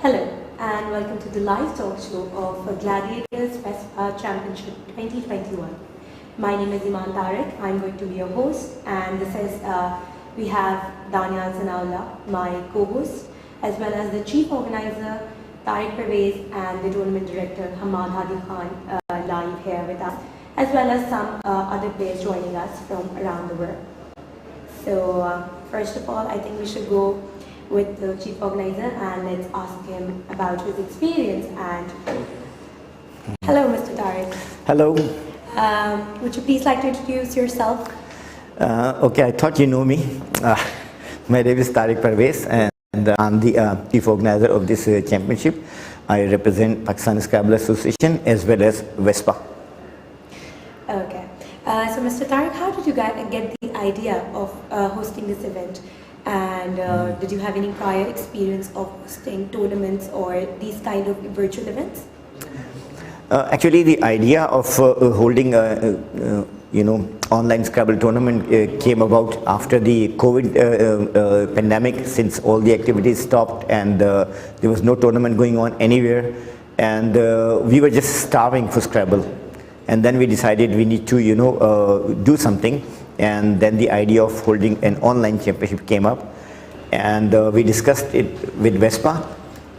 Hello and welcome to the live talk show of Gladiators Wespa Championship 2021. My name is Iman Tariq. I'm going to be your host, and this is we have Daniel Sanaullah, my co-host, as well as the chief organizer Tariq Pervez and the tournament director Hamad Hadi Khan live here with us, as well as some other players joining us from around the world. So first of all, I think we should go with the chief organizer and let's ask him about his experience. And hello, Mr. Tariq. Hello. Would you please like to introduce yourself? Okay, I thought you know me. My name is Tariq Pervez, and I'm the chief organizer of this championship. I represent Pakistan Scrabble Association as well as Wespa. Okay. So, Mr. Tariq, how did you get the idea of hosting this event? And did you have any prior experience of hosting tournaments or these kind of virtual events? Actually, the idea of holding online Scrabble tournament came about after the COVID pandemic, since all the activities stopped and there was no tournament going on anywhere, and we were just starving for Scrabble. And then we decided we need to do something. And then the idea of holding an online championship came up, and we discussed it with Wespa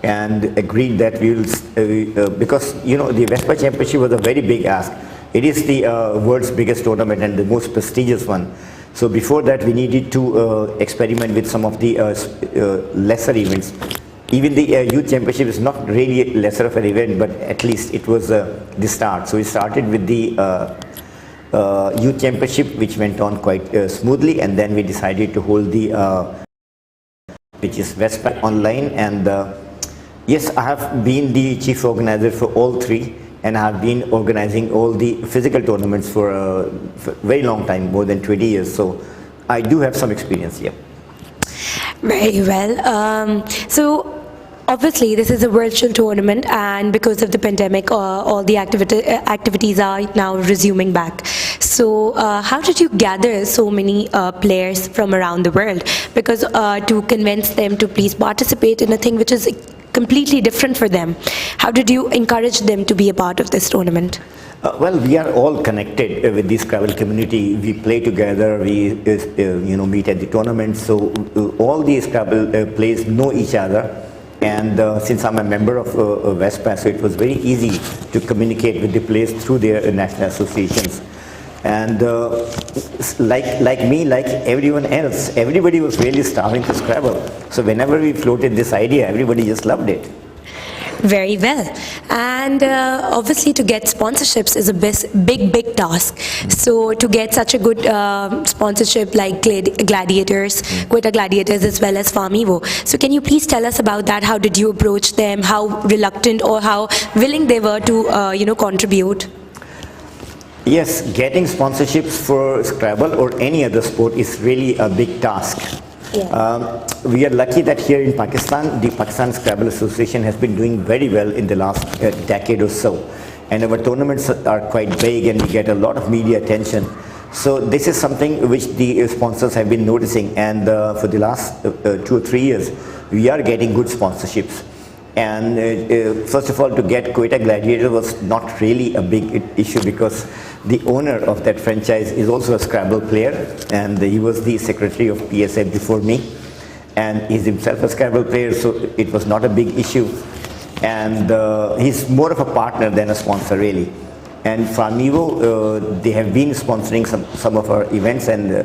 and agreed that we will, because the Wespa championship was a very big ask. It is the world's biggest tournament and the most prestigious one. So before that, we needed to experiment with some of the lesser events. Even the youth championship is not really lesser of an event, but at least it was the start. So we started with the youth championship, which went on quite smoothly, and then we decided to hold the which is Wespa online. And yes, I have been the chief organizer for all three, and I have been organizing all the physical tournaments for a very long time, more than 20 years. So I do have some experience here. Very well. So obviously, this is a virtual tournament, and because of the pandemic, all the activities are now resuming back. So how did you gather so many players from around the world? Because to convince them to please participate in a thing which is completely different for them, how did you encourage them to be a part of this tournament? Well, we are all connected with the Scrabble community. We play together, we meet at the tournament, so all the Scrabble players know each other. And since I'm a member of Wespa, so it was very easy to communicate with the players through their national associations. And like me, like everyone else, everybody was really starving for Scrabble. So whenever we floated this idea, everybody just loved it. Very well. And obviously to get sponsorships is a big task. So to get such a good sponsorship like Gladiators, Quetta Gladiators, as well as Farmivo. So can you please tell us about that? How did you approach them? How reluctant or how willing they were to contribute? Yes, getting sponsorships for Scrabble or any other sport is really a big task. Yeah. We are lucky that here in Pakistan, the Pakistan Scrabble Association has been doing very well in the last decade or so. And our tournaments are quite big and we get a lot of media attention. So this is something which the sponsors have been noticing, and for the last 2 or 3 years, we are getting good sponsorships. And first of all, to get Quetta Gladiator was not really a big issue, because the owner of that franchise is also a Scrabble player, and he was the secretary of PSA before me, and he's himself a Scrabble player, so it was not a big issue. And he's more of a partner than a sponsor, really. And Farmivo, they have been sponsoring some of our events, and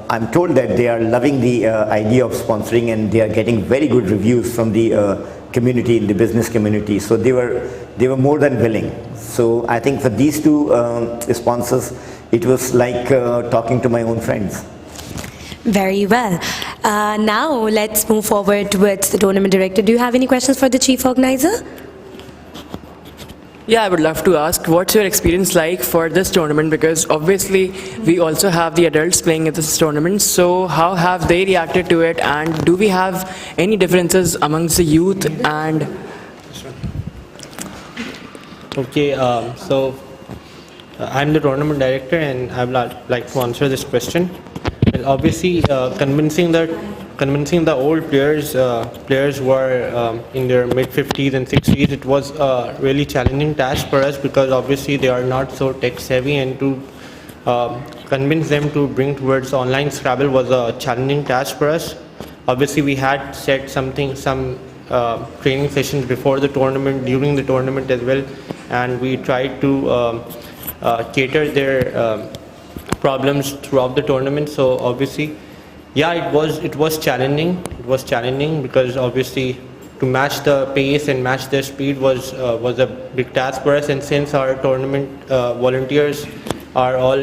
I'm told that they are loving the idea of sponsoring, and they are getting very good reviews from the community, in the business community. So they were more than willing. So I think for these two sponsors, it was like talking to my own friends. Very well. Now let's move forward with the tournament director. Do you have any questions for the chief organizer? Yeah, I would love to ask, what's your experience like for this tournament? Because obviously we also have the adults playing at this tournament. So how have they reacted to it? And do we have any differences amongst the youth and... Okay, so I'm the tournament director, and I would like to answer this question. Well, obviously, convincing the convincing the old players, players who are in their mid 50s and 60s, it was a really challenging task for us because obviously they are not so tech savvy, and to convince them to bring towards online Scrabble was a challenging task for us. Obviously, we had set some training sessions before the tournament, during the tournament as well, and we tried to cater their problems throughout the tournament. So obviously, yeah, it was challenging. It was challenging because obviously to match the pace and match their speed was a big task for us. And since our tournament volunteers are all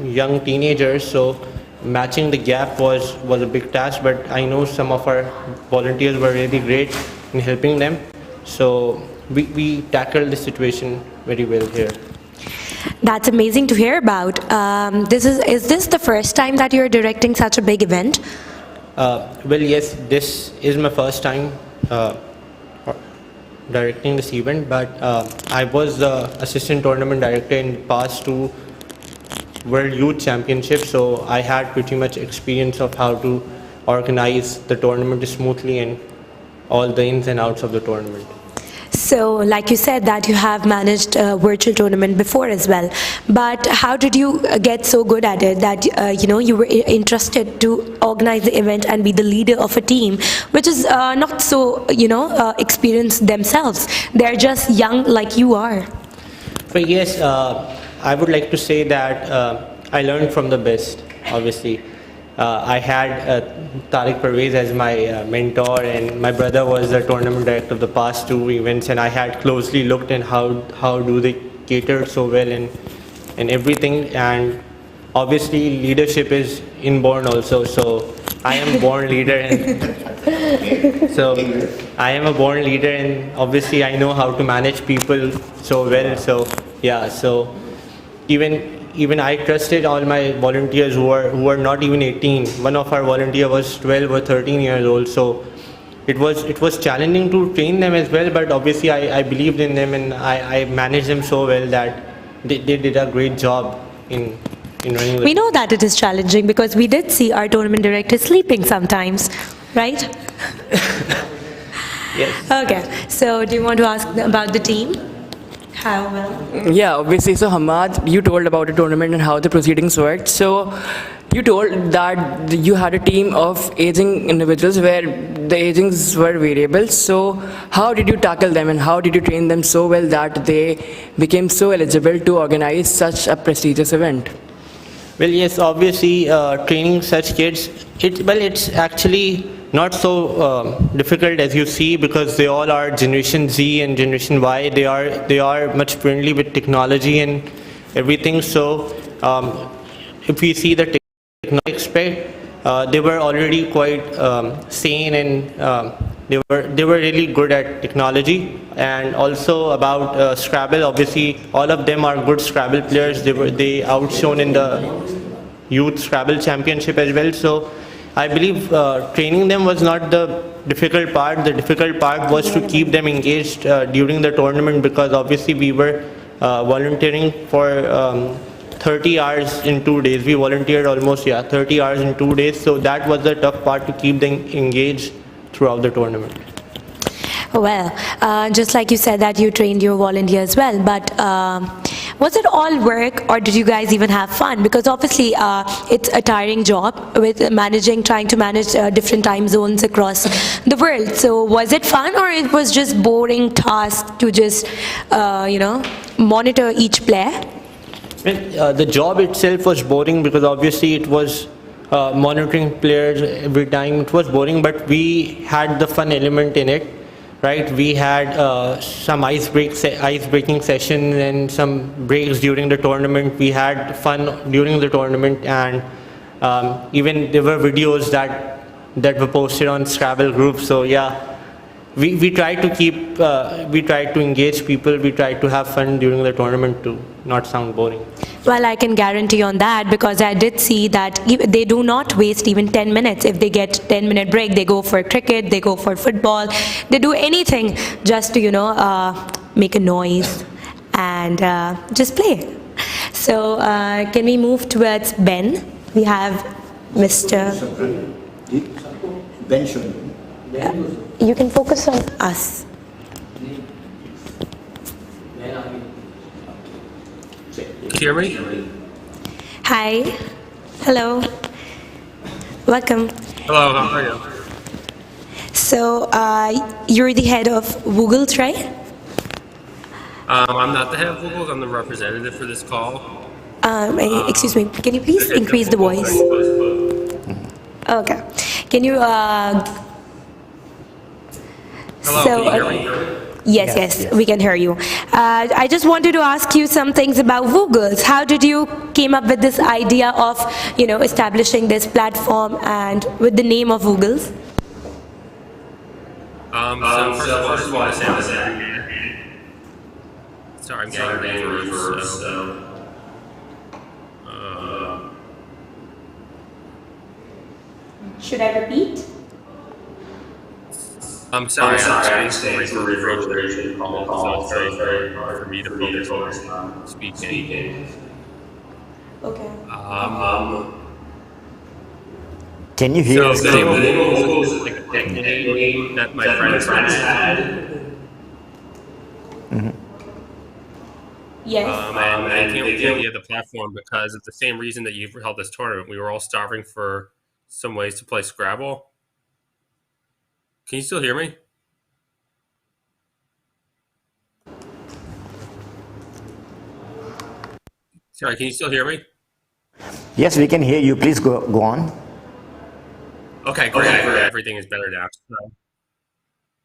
young teenagers, so matching the gap was a big task. But I know some of our volunteers were really great in helping them. So we tackled the situation very well here. That's amazing to hear about. Is this the first time that you're directing such a big event? Well, yes, this is my first time directing this event, but I was the assistant tournament director in the past two World Youth Championships, so I had pretty much experience of how to organize the tournament smoothly and all the ins and outs of the tournament. So, like you said, that you have managed a virtual tournament before as well. But how did you get so good at it that you were interested to organize the event and be the leader of a team, which is not so experienced themselves? They're just young like you are. But yes, I would like to say that I learned from the best. Obviously, I had Tariq Parvez as my mentor, and my brother was the tournament director of the past two events, and I had closely looked at how do they cater so well and everything. And obviously leadership is inborn also, so I am born leader, and so I am a born leader, and obviously I know how to manage people so well. So yeah, so even I trusted all my volunteers who were not even 18. One of our volunteer was 12 or 13 years old. So it was challenging to train them as well. But obviously I believed in them, and I managed them so well that they did a great job in running. We know that it is challenging because we did see our tournament director sleeping sometimes, right? Yes. Okay. So do you want to ask about the team? How well? Yeah, obviously. So Hamad, you told about the tournament and how the proceedings worked. So you told that you had a team of aging individuals where the agings were variable. So how did you tackle them and how did you train them so well that they became so eligible to organize such a prestigious event? Well, yes, obviously training such kids, it's actually not so difficult as you see, because they all are Generation Z and Generation Y. They are much friendly with technology and everything. So if we see the technology aspect, they were already quite sane, and they were really good at technology. And also about Scrabble, obviously all of them are good Scrabble players. They outshone in the Youth Scrabble Championship as well. So I believe training them was not the difficult part. The difficult part was to keep them engaged during the tournament, because obviously we were volunteering for 30 hours in 2 days. We volunteered almost 30 hours in 2 days. So that was the tough part, to keep them engaged throughout the tournament. Well, just like you said that you trained your volunteer as well, but was it all work or did you guys even have fun? Because obviously it's a tiring job with trying to manage different time zones across the world. So was it fun, or it was just boring task to just monitor each player? Well, the job itself was boring, because obviously it was monitoring players every time. It was boring, but we had the fun element in it. Right, we had some ice-breaking sessions and some breaks during the tournament. We had fun during the tournament, and even there were videos that were posted on Scrabble groups. So yeah, we tried to engage people. We tried to have fun during the tournament to not sound boring. Well, I can guarantee on that, because I did see that they do not waste even 10 minutes. If they get 10-minute break, they go for cricket, they go for football, they do anything just to, make a noise and just play. So can we move towards Ben? We have Mr. Ben should. You can focus on us. Can you hear me? Hi. Hello. Welcome. Hello, how are you? So, you're the head of Woogles, right? I'm not the head of Google, I'm the representative for this call. Excuse me, can you please increase the voice? Okay. Can you, Hello, so, can you hear me? yes, we can hear you. I just wanted to ask you some things about Woogles. How did you came up with this idea of, establishing this platform and with the name of Woogles? So first of all, I just want to say sorry, I'm getting reverb, so. Should I repeat? I'm sorry, I'm staying for reverberation, so it's very hard for me to focus on speaking. Okay. Can you hear us? So the name of Google is like a nickname that my friends had. Yes. And I came up with the idea of the platform because of the same reason that you've held this tournament. We were all starving for some ways to play Scrabble. Can you still hear me? Sorry, can you still hear me? Yes, we can hear you. Please go on. Okay, great. Everything is better now.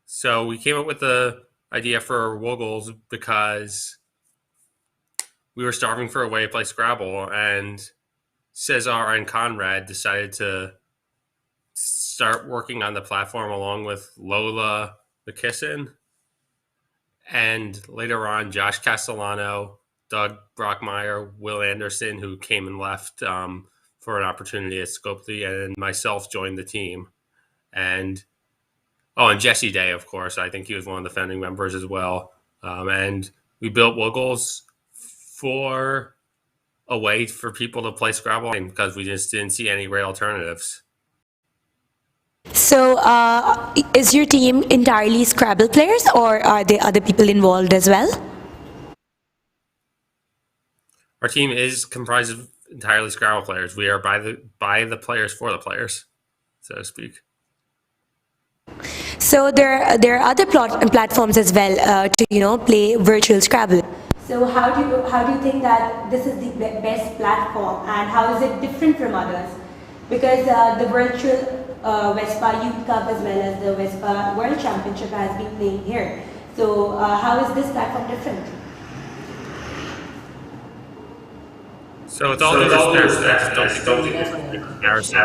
So we came up with the idea for Woogles because we were starving for a way to play Scrabble, and Cesar and Conrad decided to start working on the platform along with Lola the Kissin, and later on Josh Castellano, Doug Brockmeyer, Will Anderson, who came and left for an opportunity at Scopely, and myself joined the team. And Jesse Day, of course. I think he was one of the founding members as well. And we built Woogles for a way for people to play Scrabble because we just didn't see any great alternatives. So, is your team entirely Scrabble players, or are there other people involved as well? Our team is comprised of entirely Scrabble players. We are by the players for the players, so to speak. So there are other platforms as well to play virtual Scrabble. So how do you think that this is the best platform, and how is it different from others? Because the virtual Wespa Youth Cup as well as the Wespa World Championship has been playing here. So how is this platform different? So with all due respect, I just don't think it's a comparison.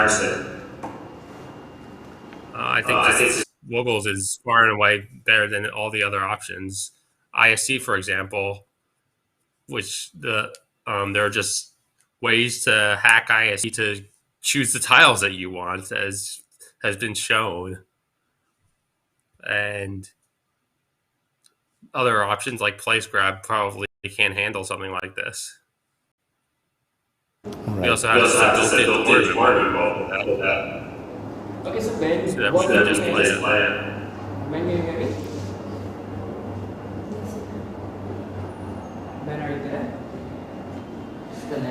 I think Woogles is far and away better than all the other options. ISC, for example, which there are just ways to hack ISC to choose the tiles that you want, as has been shown, and other options like PlayScrab probably can't handle something like this. Right. We also have this built-in tournament with that. Okay, so Ben, So that what we do can you just think? play it. Ben, can you hear me? Ben, are you there?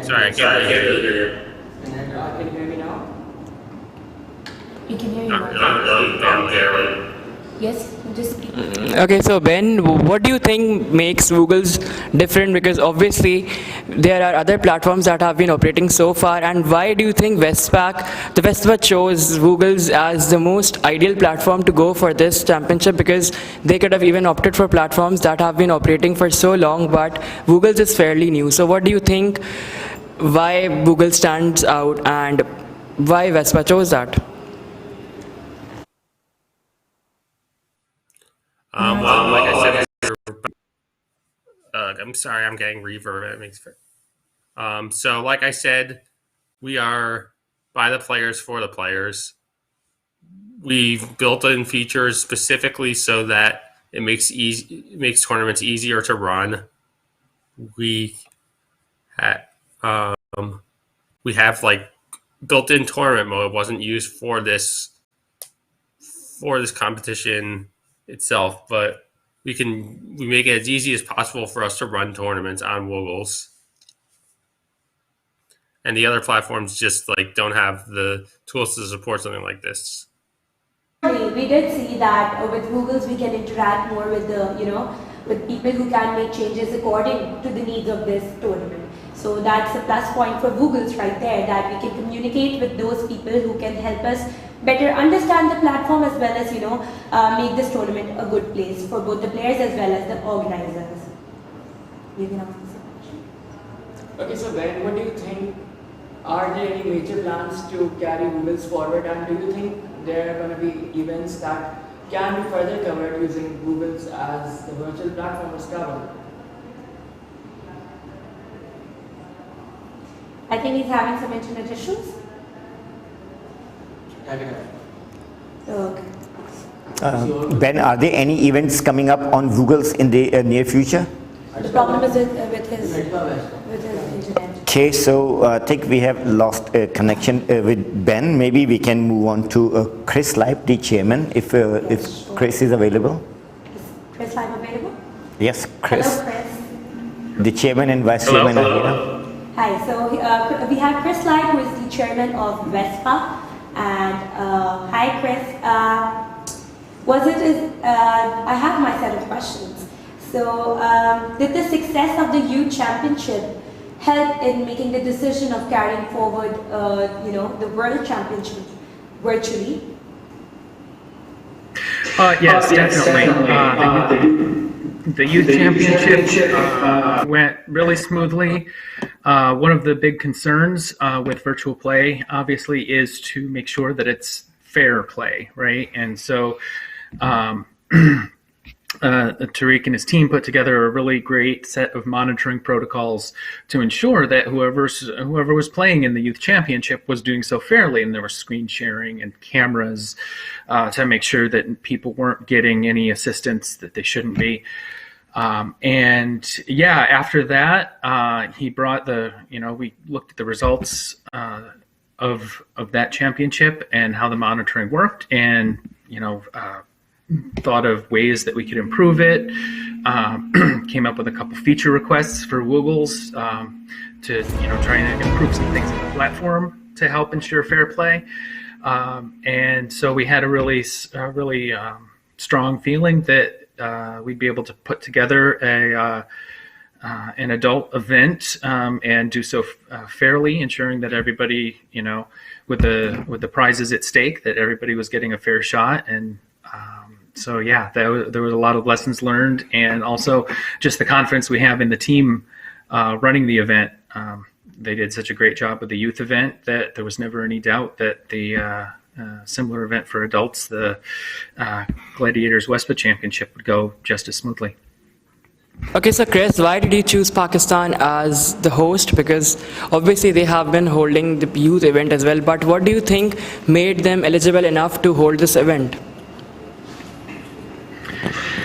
Sorry, I can't really hear you. Can you hear me now? You can hear you. Not barely. Yes, just speak. Okay, so Ben, what do you think makes Woogles different? Because obviously there are other platforms that have been operating so far, and why do you think the Wespa chose Woogles as the most ideal platform to go for this championship? Because they could have even opted for platforms that have been operating for so long, but Woogles is fairly new. So what do you think, why Woogles stands out, and why Wespa chose that? Well, like I said, I'm sorry, I'm getting reverb. It makes so, like I said, we are by the players for the players. We've built in features specifically so that it makes tournaments easier to run. We have like built-in tournament mode wasn't used for this competition itself, but we make it as easy as possible for us to run tournaments on Woogles. And the other platforms just don't have the tools to support something like this. We did see that with Woogles we can interact more with with people who can make changes according to the needs of this tournament. So that's a plus point for Woogles right there, that we can communicate with those people who can help us better understand the platform, as well as make this tournament a good place for both the players as well as the organizers. You can ask this question. Okay, so Ben, what do you think? Are there any major plans to carry Woogles forward, and do you think there are going to be events that can be further covered using Woogles as the virtual platform for Scrabble? I think he's having some internet issues. Okay. Ben, are there any events coming up on Woogles in the near future? The problem is with his internet. Okay, so I think we have lost a connection with Ben. Maybe we can move on to Chris Lipe, the chairman, if Chris is available. Is Chris Lipe available? Yes, Chris. Hello, Chris. The chairman and vice chairman are here. Hi, so we have Chris Lipe, who is the chairman of Wespa. And hi, Chris. I have my set of questions. So, did the success of the youth championship help in making the decision of carrying forward, the world championship virtually? Yes, definitely. The youth championship went really smoothly. One of the big concerns with virtual play, obviously, is to make sure that it's fair play, right? And so Tariq and his team put together a really great set of monitoring protocols to ensure that whoever was playing in the youth championship was doing so fairly, and there was screen sharing and cameras to make sure that people weren't getting any assistance that they shouldn't be. And yeah, after that, he brought we looked at the results of that championship and how the monitoring worked, and thought of ways that we could improve it. Came up with a couple feature requests for Woogles to try and improve some things in the platform to help ensure fair play. And so we had a really strong feeling that we'd be able to put together an adult event and do so fairly, ensuring that everybody, with the prizes at stake, that everybody was getting a fair shot. And so yeah, there was a lot of lessons learned, and also just the confidence we have in the team running the event. They did such a great job with the youth event that there was never any doubt that the similar event for adults, the Gladiators Wespa Championship, would go just as smoothly. Okay, so Chris, why did you choose Pakistan as the host? Because obviously they have been holding the youth event as well, but what do you think made them eligible enough to hold this event?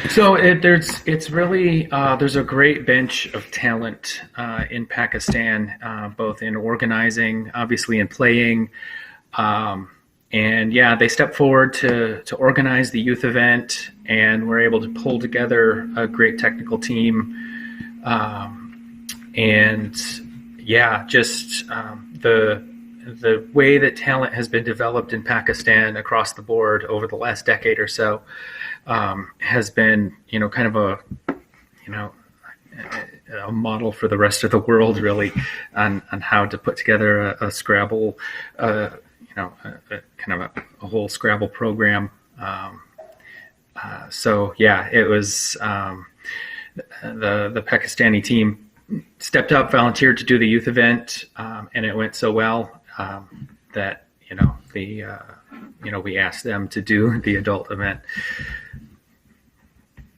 So it's really there's a great bench of talent in Pakistan, both in organizing, obviously in playing, and yeah, they stepped forward to organize the youth event, and were able to pull together a great technical team, and yeah, just the way that talent has been developed in Pakistan across the board over the last decade or so. Has been, kind of a model for the rest of the world, really, on how to put together a Scrabble, kind of a whole Scrabble program. So yeah, it was the Pakistani team stepped up, volunteered to do the youth event, and it went so well that we asked them to do the adult event.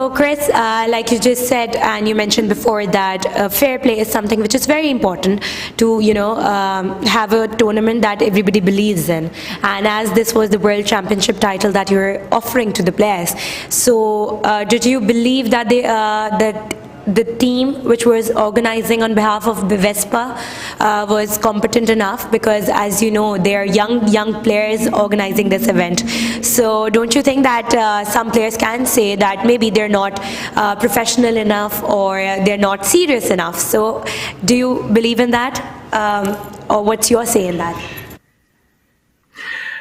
So Chris, like you just said, and you mentioned before, that fair play is something which is very important to, have a tournament that everybody believes in. And as this was the World Championship title that you were offering to the players, so did you believe that the team which was organizing on behalf of the Wespa was competent enough, because as you know, they are young players organizing this event. So don't you think that some players can say that maybe they're not professional enough, or they're not serious enough? So do you believe in that, or what's your say in that?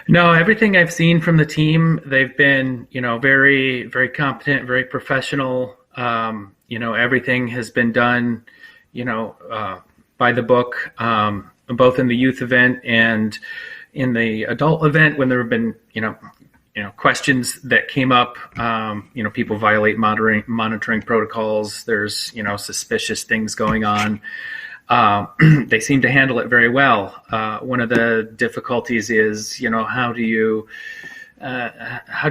No, everything I've seen from the team, they've been, very, very competent, very professional. Everything has been done, by the book, both in the youth event and in the adult event. When there have been, questions that came up, people violate monitoring protocols. There's, suspicious things going on. They seem to handle it very well. One of the difficulties is, how do you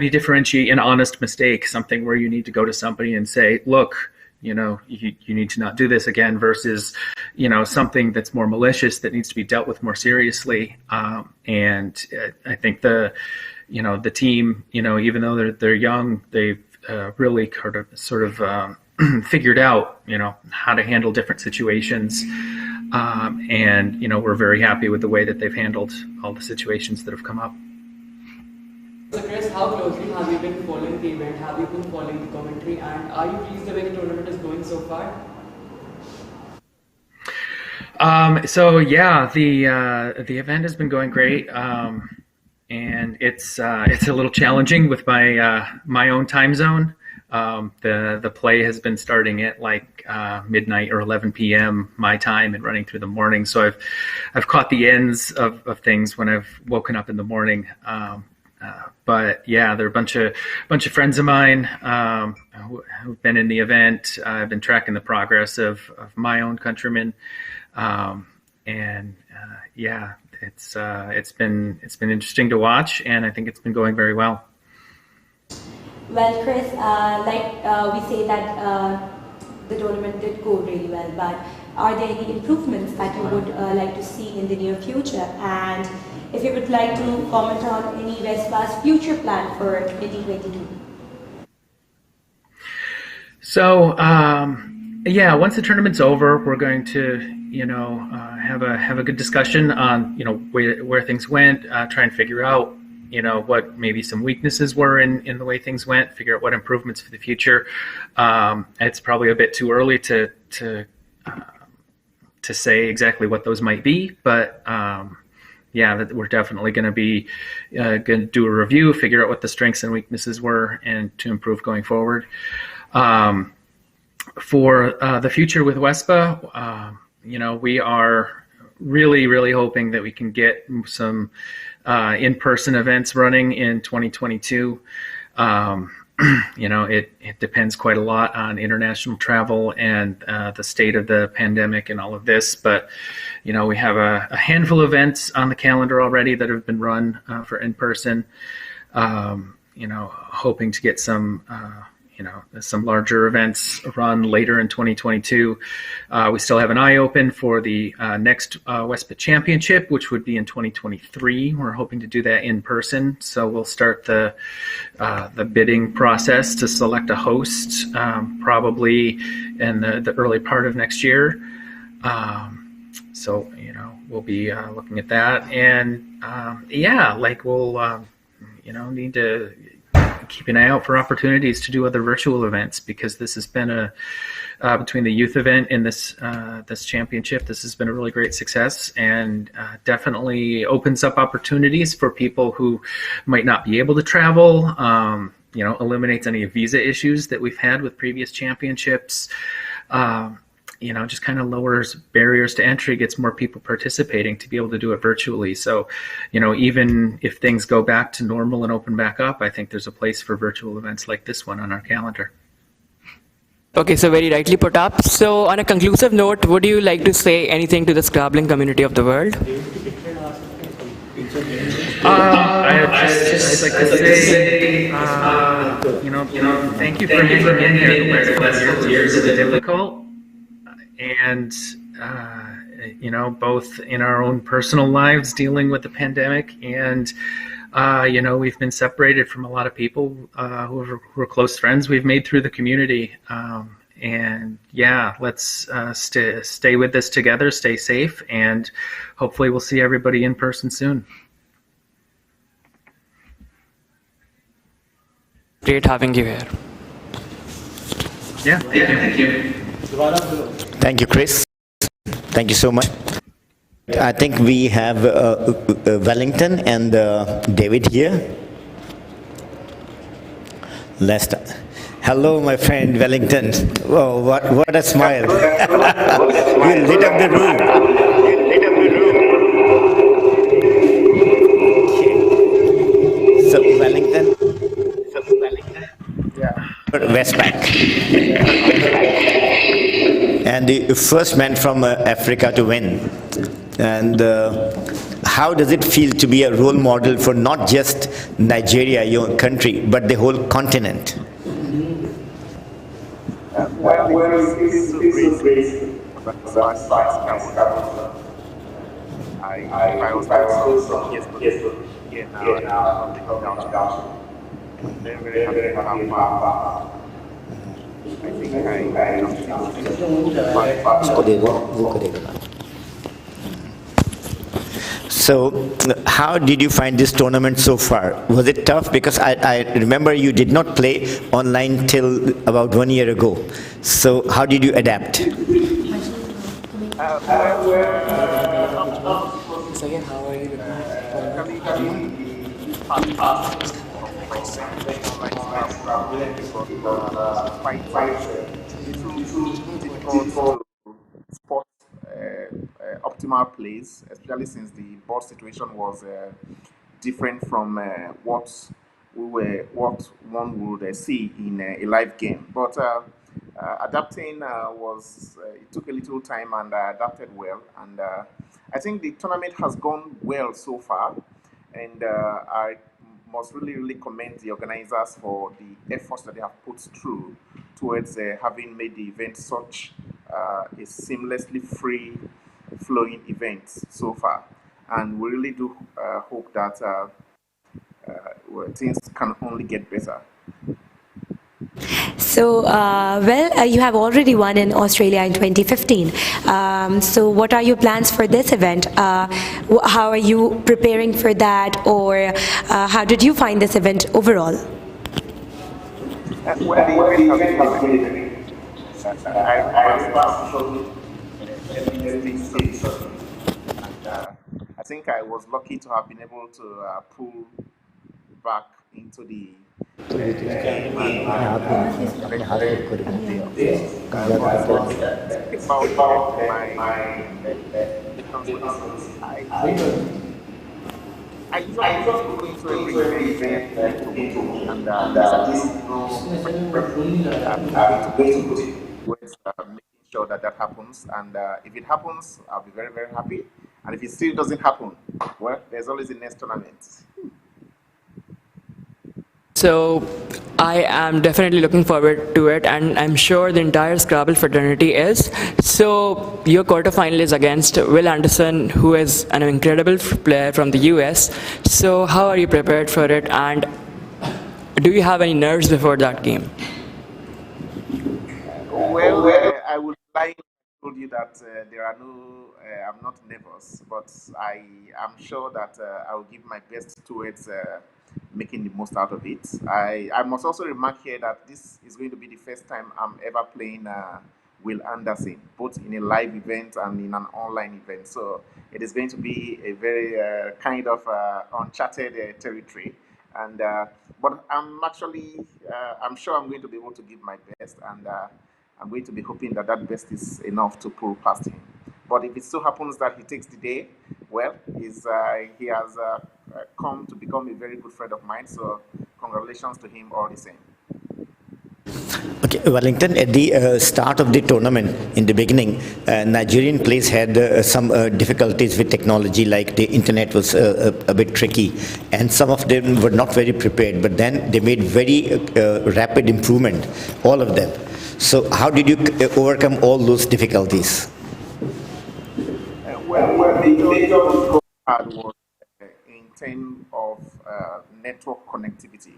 differentiate an honest mistake, something where you need to go to somebody and say, look, you need to not do this again, versus, something that's more malicious that needs to be dealt with more seriously. And I think the team, even though they're young, they've really sort of figured out, how to handle different situations. And we're very happy with the way that they've handled all the situations that have come up. So Chris, how closely have you been following the event? Have you been following the commentary? And are you pleased the way the tournament is going so far? The event has been going great. And it's a little challenging with my own time zone. The play has been starting at midnight or 11 p.m. my time and running through the morning. So I've caught the ends of things when I've woken up in the morning. But yeah, there are a bunch of friends of mine who've been in the event. I've been tracking the progress of my own countrymen, it's been interesting to watch, and I think it's been going very well. Well, Chris, we say that the tournament did go really well, but are there any improvements that you would like to see in the near future? And if you would like to comment on any Wespa's future plan for 2022? So, once the tournament's over, we're going to, have a good discussion on, where things went, try and figure out, what maybe some weaknesses were in the way things went, figure out what improvements for the future. It's probably a bit too early to say exactly what those might be, but that we're definitely going to be going to do a review, figure out what the strengths and weaknesses were, and to improve going forward. For the future with Wespa, we are really, really hoping that we can get some in-person events running in 2022. It depends quite a lot on international travel and the state of the pandemic and all of this. But, we have a handful of events on the calendar already that have been run for in-person. Hoping to get some larger events run later in 2022. We still have an eye open for the next Wespa Championship, which would be in 2023. We're hoping to do that in person. So we'll start the bidding process to select a host probably in the early part of next year. We'll be looking at that. And we'll need to keep an eye out for opportunities to do other virtual events, because this has been between the youth event and this championship, this has been a really great success, and definitely opens up opportunities for people who might not be able to travel. Eliminates any visa issues that we've had with previous championships. Just kind of lowers barriers to entry, gets more people participating to be able to do it virtually. So, even if things go back to normal and open back up, I think there's a place for virtual events like this one on our calendar. Okay, so very rightly put up. So on a conclusive note, would you like to say anything to the Scrabbling community of the world? I'd just like to say, thank you for hanging in here the last couple years of the difficult. And, both in our own personal lives dealing with the pandemic, and, we've been separated from a lot of people who are close friends we've made through the community. And yeah, let's stay with this together, stay safe, and hopefully we'll see everybody in person soon. Great having you here. Yeah, thank you. Thank you, Chris. Thank you so much. I think we have Wellington and David here. Hello, my friend Wellington. Oh, what a smile. You lit up the room. So, Wellington. Westpac. And the first man from Africa to win. And how does it feel to be a role model for not just Nigeria, your country, but the whole continent? It's so great. I was yes, now, very happy to have I think So, how did you find this tournament so far? Was it tough? Because I remember you did not play online till about 1 year ago. So, how did you adapt? Spot optimal plays, especially since the board situation was different from what one would see in a live game. But adapting was it took a little time, and I adapted well. And I think the tournament has gone well so far, and I must really commend the organizers for the efforts that they have put through towards having made the event such a seamlessly free flowing event so far. And we really do hope that things can only get better. So, you have already won in Australia in 2015. So, what are your plans for this event? How are you preparing for that, or how did you find this event overall? I think I was lucky to have been able to pull back into the I usually go into every event and this is making sure that happens. And if it happens, I'll be very, very happy. And if it still doesn't happen, well, there's always the next tournament. So I am definitely looking forward to it, and I'm sure the entire Scrabble fraternity is. So your quarterfinal is against Will Anderson, who is an incredible player from the US. So how are you prepared for it, and do you have any nerves before that game? Well, I would like to told you that there are no, I'm not nervous, but I am sure that I will give my best towards making the most out of it. I must also remark here that this is going to be the first time I'm ever playing Will Anderson, both in a live event and in an online event. So it is going to be a very kind of uncharted territory. And but I'm actually, I'm sure I'm going to be able to give my best, and I'm going to be hoping that that best is enough to pull past him. But if it so happens that he takes the day, well, he has come to become a very good friend of mine. So congratulations to him all the same. Okay, Wellington, at the start of the tournament, in the beginning, Nigerian players had some difficulties with technology, like the internet was a bit tricky, and some of them were not very prepared, but then they made very rapid improvement, all of them. So how did you overcome all those difficulties? Well, the major problem had was in terms of network connectivity.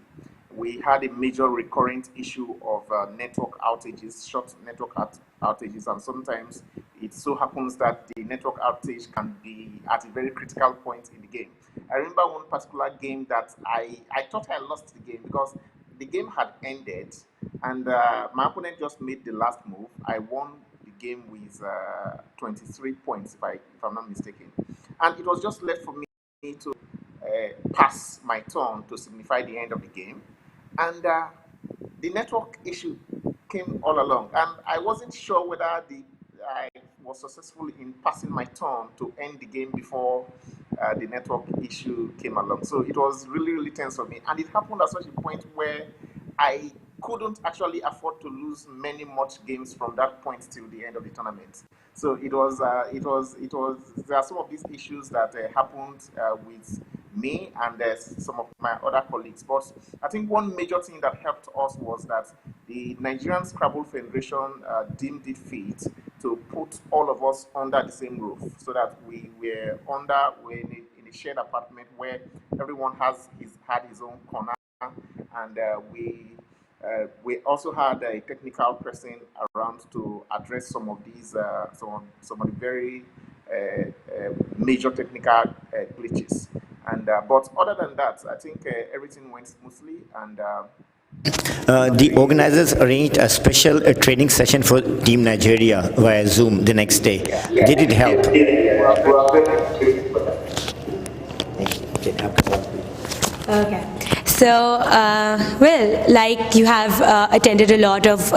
we had a major recurrent issue of network outages, short network outages, and sometimes it so happens that the network outage can be at a very critical point in the game. I remember one particular game that I thought I lost the game because the game had ended and my opponent just made the last move. I won the game with 23 points, if I'm not mistaken. And it was just left for me to pass my turn to signify the end of the game. And the network issue came all along. And I wasn't sure whether I was successful in passing my turn to end the game before the network issue came along. So it was really, really tense for me. And it happened at such a point where I couldn't actually afford to lose many much games from that point till the end of the tournament. So there are some of these issues that happened with me and some of my other colleagues. But I think one major thing that helped us was that the Nigerian Scrabble Federation deemed it fit to put all of us under the same roof, so that we're in a shared apartment where everyone had his own corner, and we also had a technical person around to address some of these some of the very major technical glitches. And but other than that, I think everything went smoothly. And the organizers arranged a special training session for Team Nigeria via Zoom the next day. Did it help? Okay. So, well, like you have attended a lot of,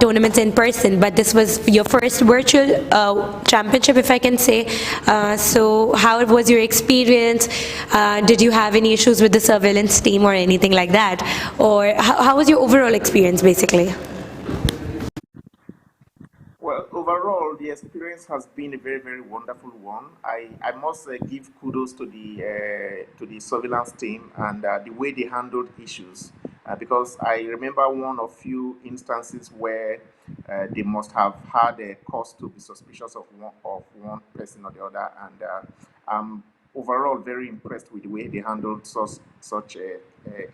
tournaments in person, but this was your first virtual championship, if I can say. So, how was your experience? Did you have any issues with the surveillance team or anything like that? Or how was your overall experience, basically? Well, overall, the experience has been a very, very wonderful one. I must give kudos to the surveillance team and the way they handled issues, because I remember one of few instances where they must have had a cause to be suspicious of one person or the other, and I'm overall very impressed with the way they handled such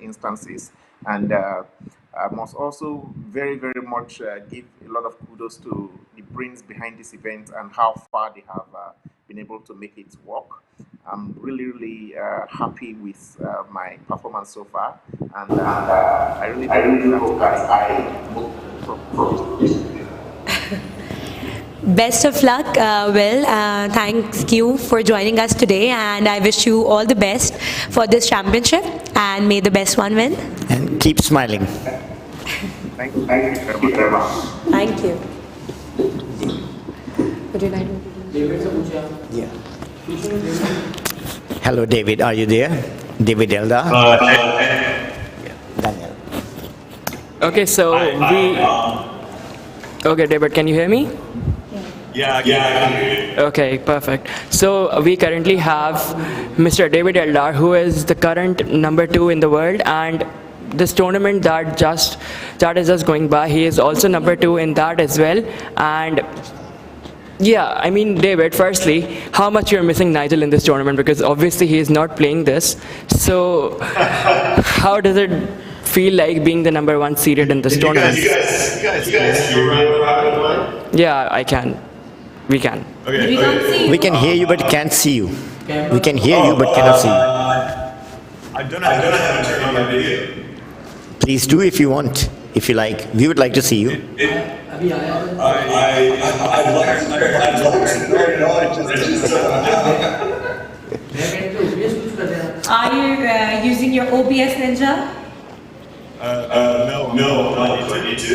instances. And I must also very, very much give a lot of kudos to the brains behind this event and how far they have been able to make it work. I'm really, really happy with my performance so far, and I really hope that I move from this. Best of luck, Will. Thank you for joining us today, and I wish you all the best for this championship, and may the best one win. And keep smiling. Thank you very much. Thank you. Would you like to? Yeah. Hello, David. Are you there? David Elda. Daniel. Okay, so Okay, David, can you hear me? Yeah, I can hear you. Okay, perfect. So we currently have Mr. David Eldar, who is the current #2 in the world, and this tournament that is just going by, he is also #2 in that as well. And yeah, I mean, David, firstly, how much you're missing Nigel in this tournament, because obviously he is not playing this. So how does it feel like being the #1 seeded in this tournament? You guys hear me right? Yeah, I can. We can. Okay. We can hear you but can't see you. We can hear you but cannot see you. I don't know how to turn on my video. Please do if you want, if you like. We would like to see you. I'd like to turn it on. Are you using your OBS Ninja? No, do I need to?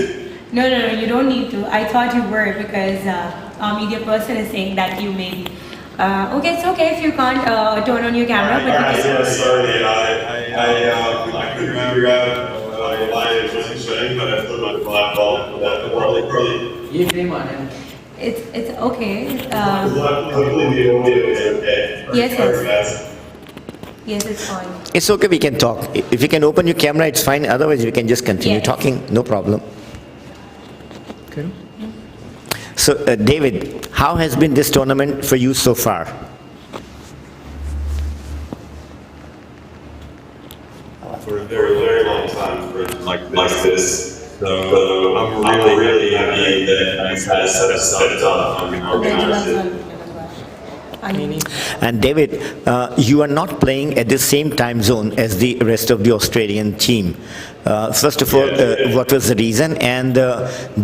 No, you don't need to. I thought you were, because our media person is saying that you may be. Okay, it's okay if you can't turn on your camera. Sorry, I couldn't figure out why it wasn't showing, but I put my black ball probably. It's okay. Hopefully the audio is okay. Yes. Yes, it's fine. It's okay, we can talk. If you can open your camera, it's fine. Otherwise, we can just continue Yes. talking. No problem. Okay. So, David, how has been this tournament for you so far? For a this. So I'm really happy that you guys have set it up and organized it. And David, you are not playing at the same time zone as the rest of the Australian team. First of all, what was the reason, and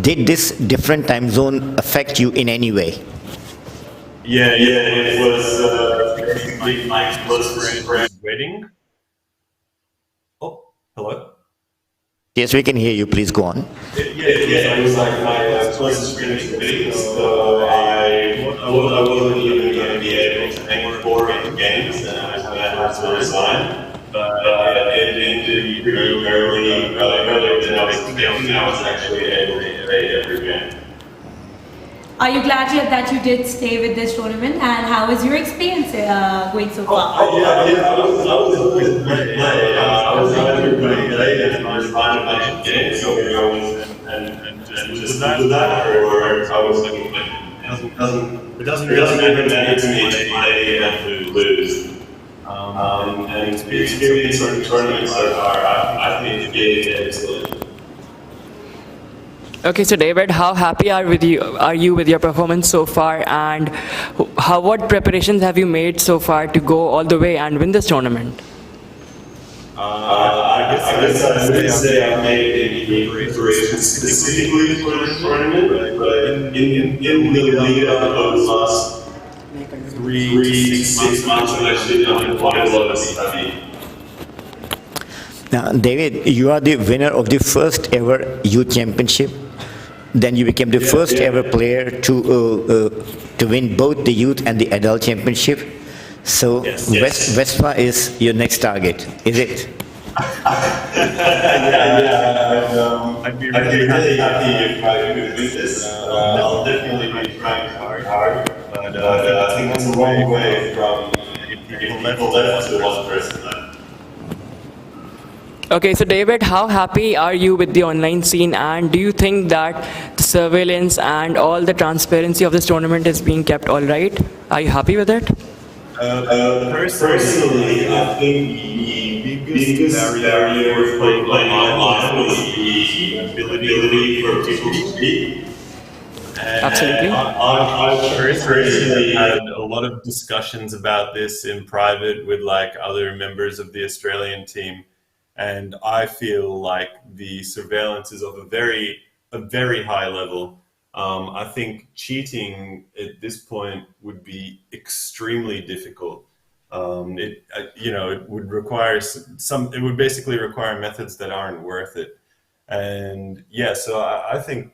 did this different time zone affect you in any way? Yeah, it was basically my close friend's wedding. Oh, hello? Yes, we can hear you. Please go on. It was like my closest friend's wedding, so I wasn't even going to be able to make 4 games, and I had to resign. But it ended pretty earlier than I was expecting. I was actually able to play every game. Are you glad that you did stay with this tournament, and how was your experience going so far? I was always great. I was either going to play and I was finding a bunch of games, so and just do that, or I was looking at it doesn't even matter to me to play and to lose. And experience or tournaments I think excellent. Okay, so David, how happy are you with your performance so far, and what preparations have you made so far to go all the way and win this tournament? I guess I would say I've made any preparations specifically for this tournament, but in the lead up of the last 3 to 6 months, I've actually done quite a lot of study. Now, David, you are the winner of the first ever youth championship. Then you became the first ever player to win both the youth and the adult championship. So Wespa is your next target, is it? I'd be really happy if I could win this. I'll definitely be trying hard, but I think it's a long way from people left to one person left. Okay, so David, how happy are you with the online scene, and do you think that the surveillance and all the transparency of this tournament is being kept all right? Are you happy with it? Personally, I think the biggest barrier for playing online was the ability for people to speak. Absolutely. I personally had a lot of discussions about this in private with like other members of the Australian team. And I feel like the surveillance is of a very high level. I think cheating at this point would be extremely difficult. It would require it would basically require methods that aren't worth it. And so I think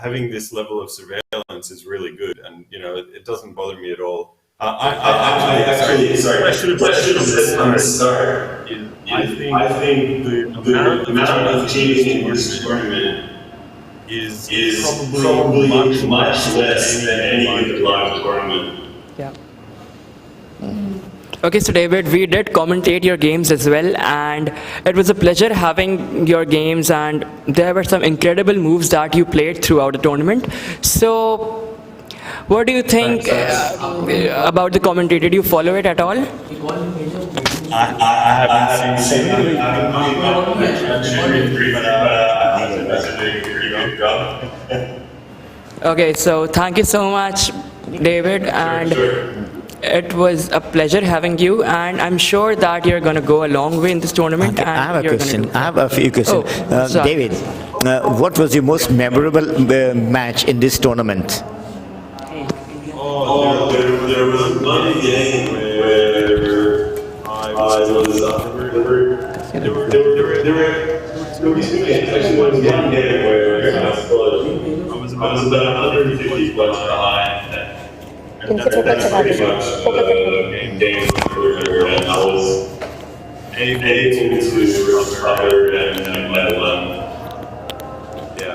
having this level of surveillance is really good, and it doesn't bother me at all. I should have said from the start. I think the amount of cheating in this tournament is probably much less than any other live tournament. Yeah. Okay, so David, we did commentate your games as well, and it was a pleasure having your games, and there were some incredible moves that you played throughout the tournament. So, what do you think about the commentary? Did you follow it at all? I haven't seen it. Okay, so thank you so much, David, and it was a pleasure having you, and I'm sure that you're going to go a long way in this tournament. Okay, and I have a question. I have a few questions. sorry. David, what was your most memorable match in this tournament? There was one game where I was up. There were 2 games. Actually, there was one game where I was about 150 points behind. And that's pretty much a game where I was able to recover and win.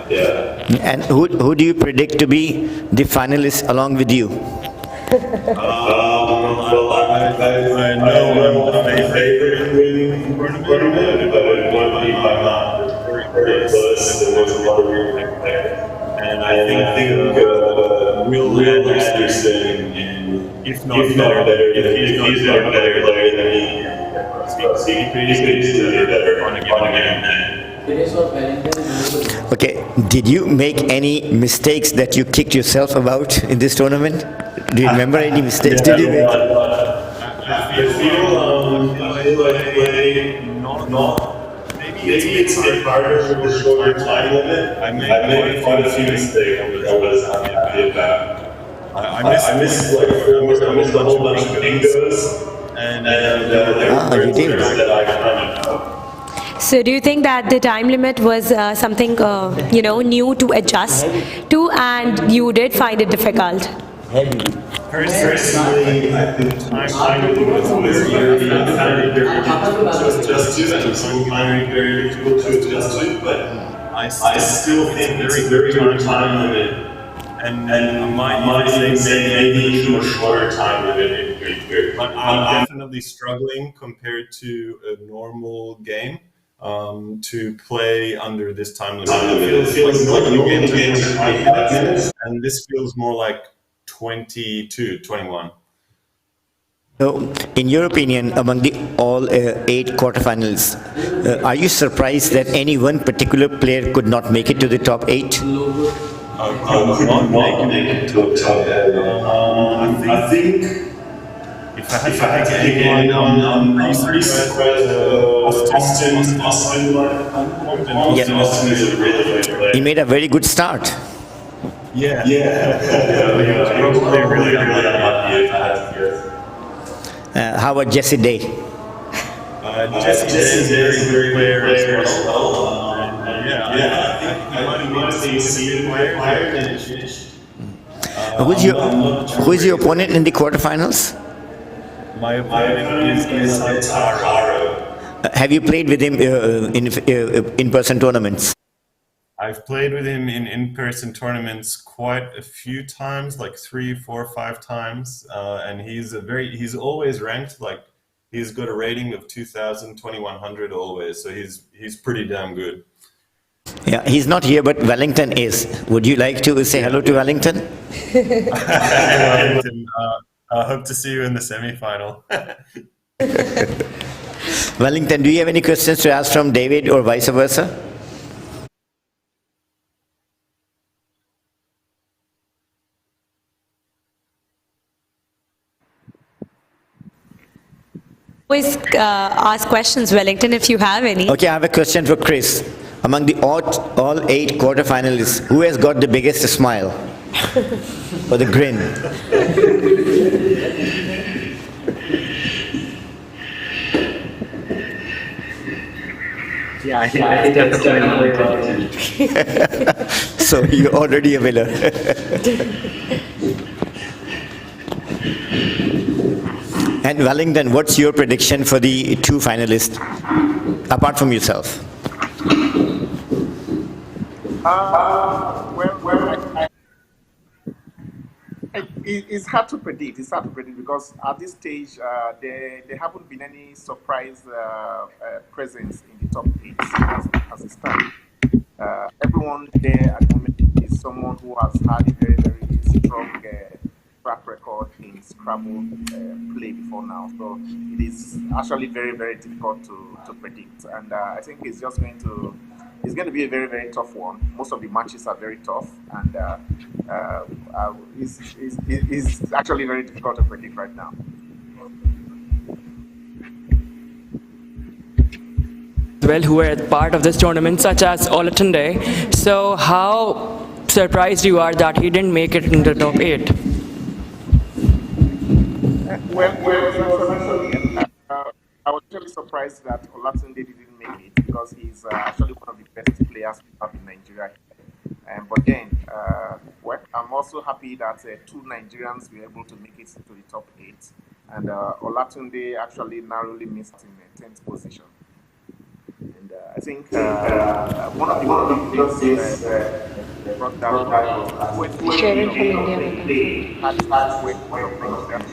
Yeah. And who do you predict to be the finalists along with you? I know I'm the favorite in the tournament, but it won't be by much. Very close. There was a lot of room there. And I think Will Anderson, if not better, if he's not a better player than me, he could easily be better on a given game. Okay, did you make any mistakes that you kicked yourself about in this tournament? Do you remember any mistakes did you make? I feel like play not maybe it's a bit harder with the shorter time limit. I made quite a few mistakes. I was happy about. I missed like I missed a whole bunch of bingos, and there were You did. that I kind of. So do you think that the time limit was something new to adjust to, and you did find it difficult? Personally, I think time limit was very difficult to adjust to, and sometimes very difficult to adjust to. But I still think it's a very good time limit, and I might even say maybe a shorter time limit. But I'm definitely struggling compared to a normal game. To play under this time limit. It feels like normal games are 5 minutes, and this feels more like 22, 21. So, in your opinion, among the all 8 quarterfinals, are you surprised that any one particular player could not make it to the top 8? Could not make it to the top 8. I think if I had to pick anyone, I'm pretty surprised. Austin is a really good player. He made a very good start. Yeah. Probably really unlucky if I had to guess. How about Jesse Day? Jesse is a very good player as well. I might have seen a player and finished. Who is your opponent in the quarterfinals? My opponent is Taro. Have you played with him in in-person tournaments? I've played with him in in-person tournaments quite a few times, like 3, 4, 5 times, and he's always ranked like he's got a rating of 2,000, 2,100 always, so he's pretty damn good. Yeah, he's not here, but Wellington is. Would you like to say hello to Wellington? Wellington, I hope to see you in the semi-final. Wellington, do you have any questions to ask from David or vice versa? Always ask questions, Wellington, if you have any. Okay, I have a question for Chris. Among the all 8 quarterfinalists, who has got the biggest smile? Or the grin? Yeah, I think that's definitely So you're already a winner. And Wellington, what's your prediction for the 2 finalists, apart from yourself? It's hard to predict. It's hard to predict because at this stage, there haven't been any surprise presence in the top 8 as it stands. Everyone there at the moment is someone who has had a very, very strong track record in Scrabble play before now. So it is actually very, very difficult to predict. And I think it's going to be a very, very tough one. Most of the matches are very tough, and it's actually very difficult to predict right now. Well, who were part of this tournament, such as Olatunde. So how surprised you are that he didn't make it in the top 8? I was actually surprised that Olatunde didn't make it because he's actually one of the best players we have in Nigeria. But then, I'm also happy that 2 Nigerians were able to make it to the top 8, and Olatunde actually narrowly missed in the 10th position. And I think one of the things brought down was Sharon from India. had to wait for your program.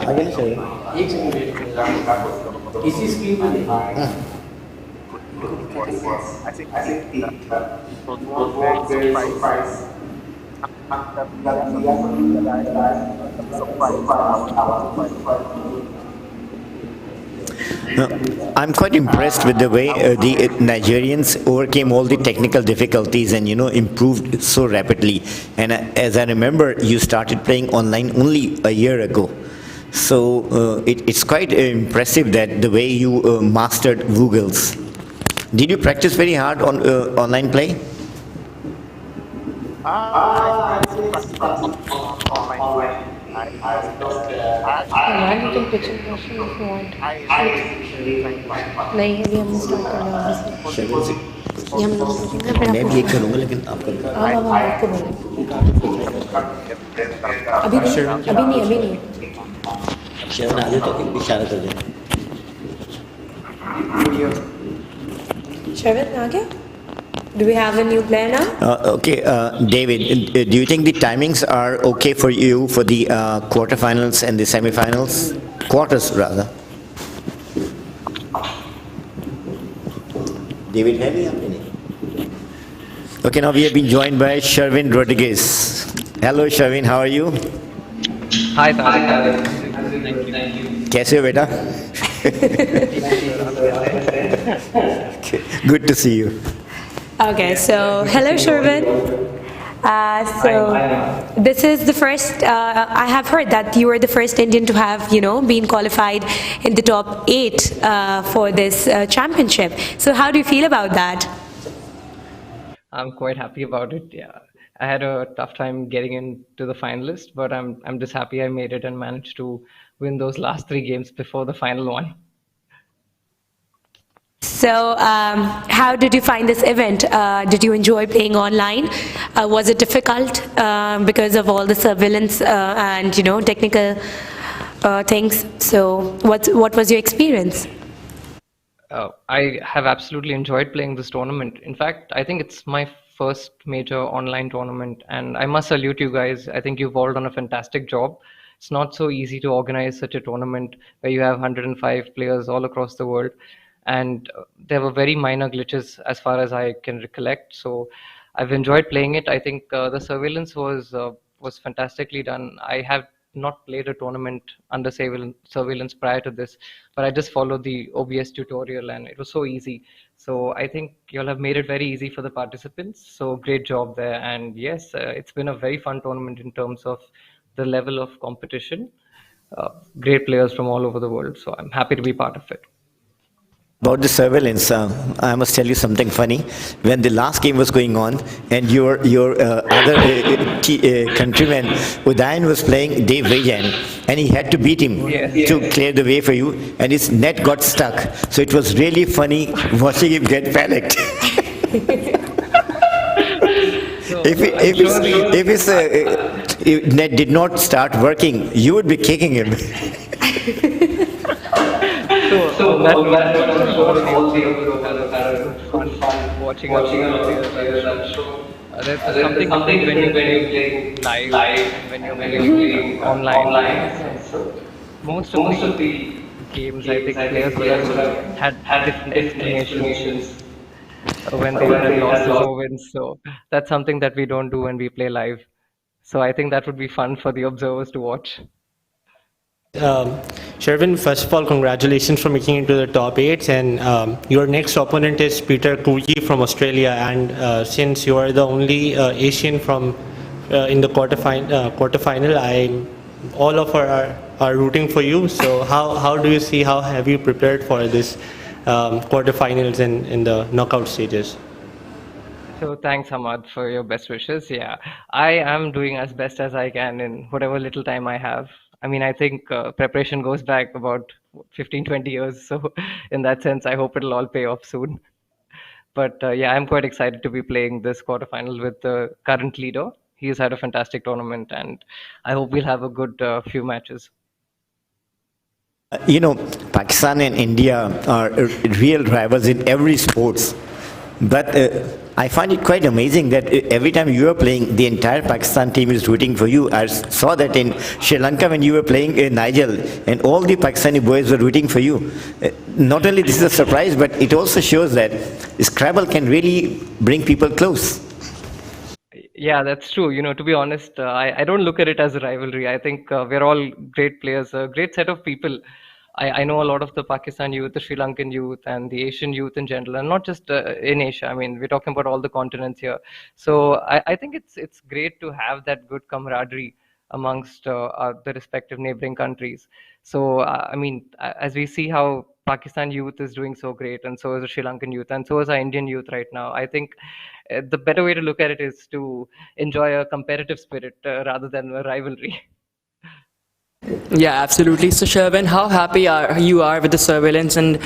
आगे नहीं चलेगा एक second wait करो इसी screen पे I think it was very surprised. I'm quite impressed with the way the Nigerians overcame all the technical difficulties and improved so rapidly. And as I remember, you started playing online only a year ago. So it's quite impressive that the way you mastered Woogles. Did you practice very hard on online play? I online. Man, you can pitch in question if you want. नहीं अभी हमने start करना है obviously ये हम लोग पूछेंगे फिर आप मैं भी एक करूँगा लेकिन आप कर आप माइक को बोलें अभी नहीं शेवन आगे तो एक इशारा कर देना Sherwin आ गया Do we have a new player now? Okay, David, do you think the timings are okay for you for the quarterfinals and the semifinals? Quarters, rather. David, have you any? Okay, now we have been joined by Sherwin Rodriguez. Hello, Sherwin, how are you? Hi, Tariq. Thank you. कैसे हो बेटा? Okay, good to see you. Okay, so hello Sherwin. This is the first, I have heard that you were the first Indian to have, been qualified in the top 8 for this championship. So how do you feel about that? I'm quite happy about it. Yeah, I had a tough time getting into the finalist, but I'm just happy I made it and managed to win those last 3 games before the final one. So, how did you find this event? Did you enjoy playing online? Was it difficult because of all the surveillance and technical things? So, what was your experience? I have absolutely enjoyed playing this tournament. In fact, I think it's my first major online tournament, and I must salute you guys. I think you've all done a fantastic job. It's not so easy to organize such a tournament where you have 105 players all across the world. And there were very minor glitches as far as I can recollect. So I've enjoyed playing it. I think the surveillance was fantastically done. I have not played a tournament under surveillance prior to this, but I just followed the OBS tutorial and it was so easy. So I think you'll have made it very easy for the participants. So great job there. And yes, it's been a very fun tournament in terms of the level of competition. Great players from all over the world. So I'm happy to be part of it. About the surveillance, I must tell you something funny. When the last game was going on, and your other countryman Udayan was playing Dave Vajan, and he had to beat him to clear the way for you, and his net got stuck. So it was really funny watching him get panicked. If his net did not start working, you would be kicking him. So that all the fun watching players. There's something when you're playing live, when you're playing online. So most of the games, I think players would have had different explanations when they would have lost or wins. So that's something that we don't do when we play live. So I think that would be fun for the observers to watch. Sherwin, first of all, congratulations for making it to the top 8. And your next opponent is Peter Kuji from Australia. And since you are the only Asian from in the quarterfinal, all of us are rooting for you. So how do you see? How have you prepared for this quarterfinals and in the knockout stages? So thanks, Hamad, for your best wishes. Yeah, I am doing as best as I can in whatever little time I have. I mean, I think preparation goes back about 15-20 years. So in that sense, I hope it'll all pay off soon. But yeah, I'm quite excited to be playing this quarterfinal with the current leader. He's had a fantastic tournament, and I hope we'll have a good few matches. Pakistan and India are real rivals in every sports. But I find it quite amazing that every time you are playing, the entire Pakistan team is rooting for you. I saw that in Sri Lanka when you were playing in Nigel, and all the Pakistani boys were rooting for you. Not only this is a surprise, but it also shows that Scrabble can really bring people close. Yeah, that's true. To be honest, I don't look at it as a rivalry. I think we're all great players, a great set of people. I know a lot of the Pakistan youth, the Sri Lankan youth, and the Asian youth in general, and not just in Asia. I mean, we're talking about all the continents here. So I think it's great to have that good camaraderie amongst the respective neighboring countries. So I mean, as we see how Pakistan youth is doing so great, and so is the Sri Lankan youth, and so is our Indian youth right now. I think the better way to look at it is to enjoy a competitive spirit rather than a rivalry. Yeah, absolutely. So, Sherwin, how happy you are with the surveillance, and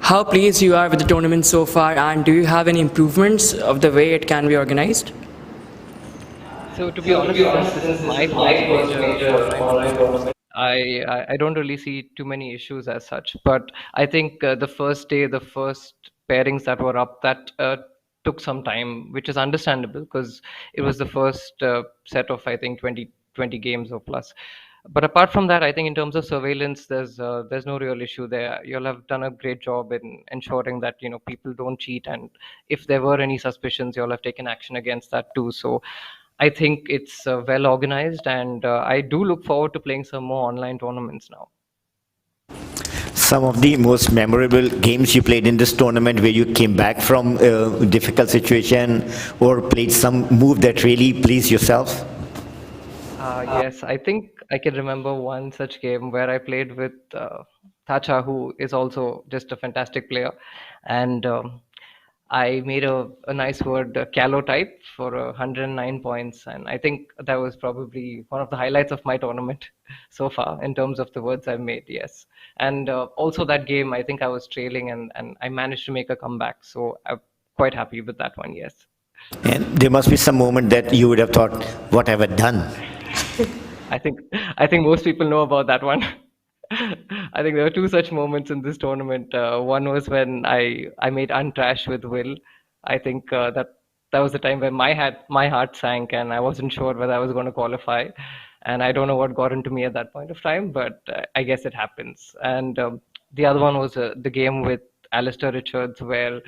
how pleased you are with the tournament so far, and do you have any improvements of the way it can be organized? So to be honest, since this is my first major online tournament, I don't really see too many issues as such. But I think the first day, the first pairings that were up, that took some time, which is understandable because it was the first set of I think 20 games or plus. But apart from that, I think in terms of surveillance, there's no real issue there. You'll have done a great job in ensuring that people don't cheat, and if there were any suspicions, you'll have taken action against that too. So I think it's well organized, and I do look forward to playing some more online tournaments now. Some of the most memorable games you played in this tournament where you came back from a difficult situation or played some move that really pleased yourself? Yes, I think I can remember one such game where I played with Tacha, who is also just a fantastic player, and I made a nice word callow type for 109 points, and I think that was probably one of the highlights of my tournament so far in terms of the words I've made. Yes, and also that game, I think I was trailing, and I managed to make a comeback, so I'm quite happy with that one. Yes. And there must be some moment that you would have thought, what have I done? I think most people know about that one. I think there were two such moments in this tournament. One was when I made untrash with Will. I think that was the time when my heart sank and I wasn't sure whether I was going to qualify. And I don't know what got into me at that point of time, but I guess it happens. And the other one was the game with Alistair Richards, where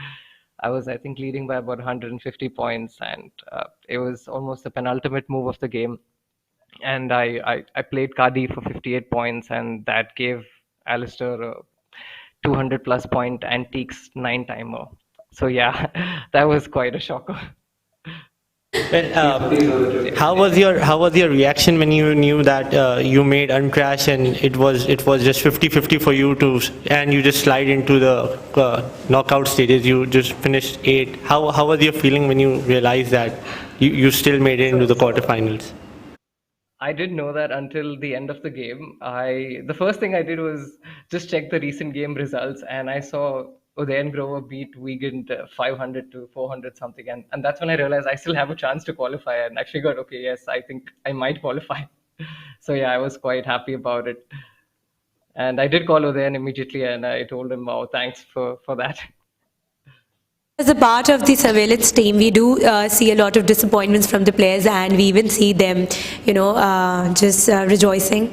I was, I think, leading by about 150 points, and it was almost the penultimate move of the game. And I played Kadi for 58 points, and that gave Alistair a 200 plus point antiques 9-timer. So yeah, that was quite a shocker. Well, how was your reaction when you knew that you made uncrash and it was just 50-50 for you to, and you just slide into the knockout stages? You just finished 8. How was your feeling when you realized that you still made it into the quarterfinals? I didn't know that until the end of the game. The first thing I did was just check the recent game results, and I saw Udayan Grover beat Wiegand 500 to 400 something, and that's when I realized I still have a chance to qualify, and I figured, okay, yes, I think I might qualify. So yeah, I was quite happy about it, and I did call Udayan immediately, and I told him, oh, thanks for that. As a part of the surveillance team, we do see a lot of disappointments from the players, and we even see them, just rejoicing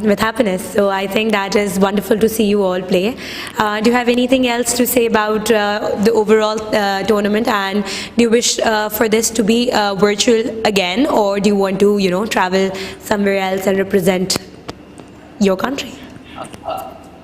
with happiness. So I think that is wonderful to see you all play. Do you have anything else to say about the overall tournament, and do you wish for this to be virtual again, or do you want to, travel somewhere else and represent your country?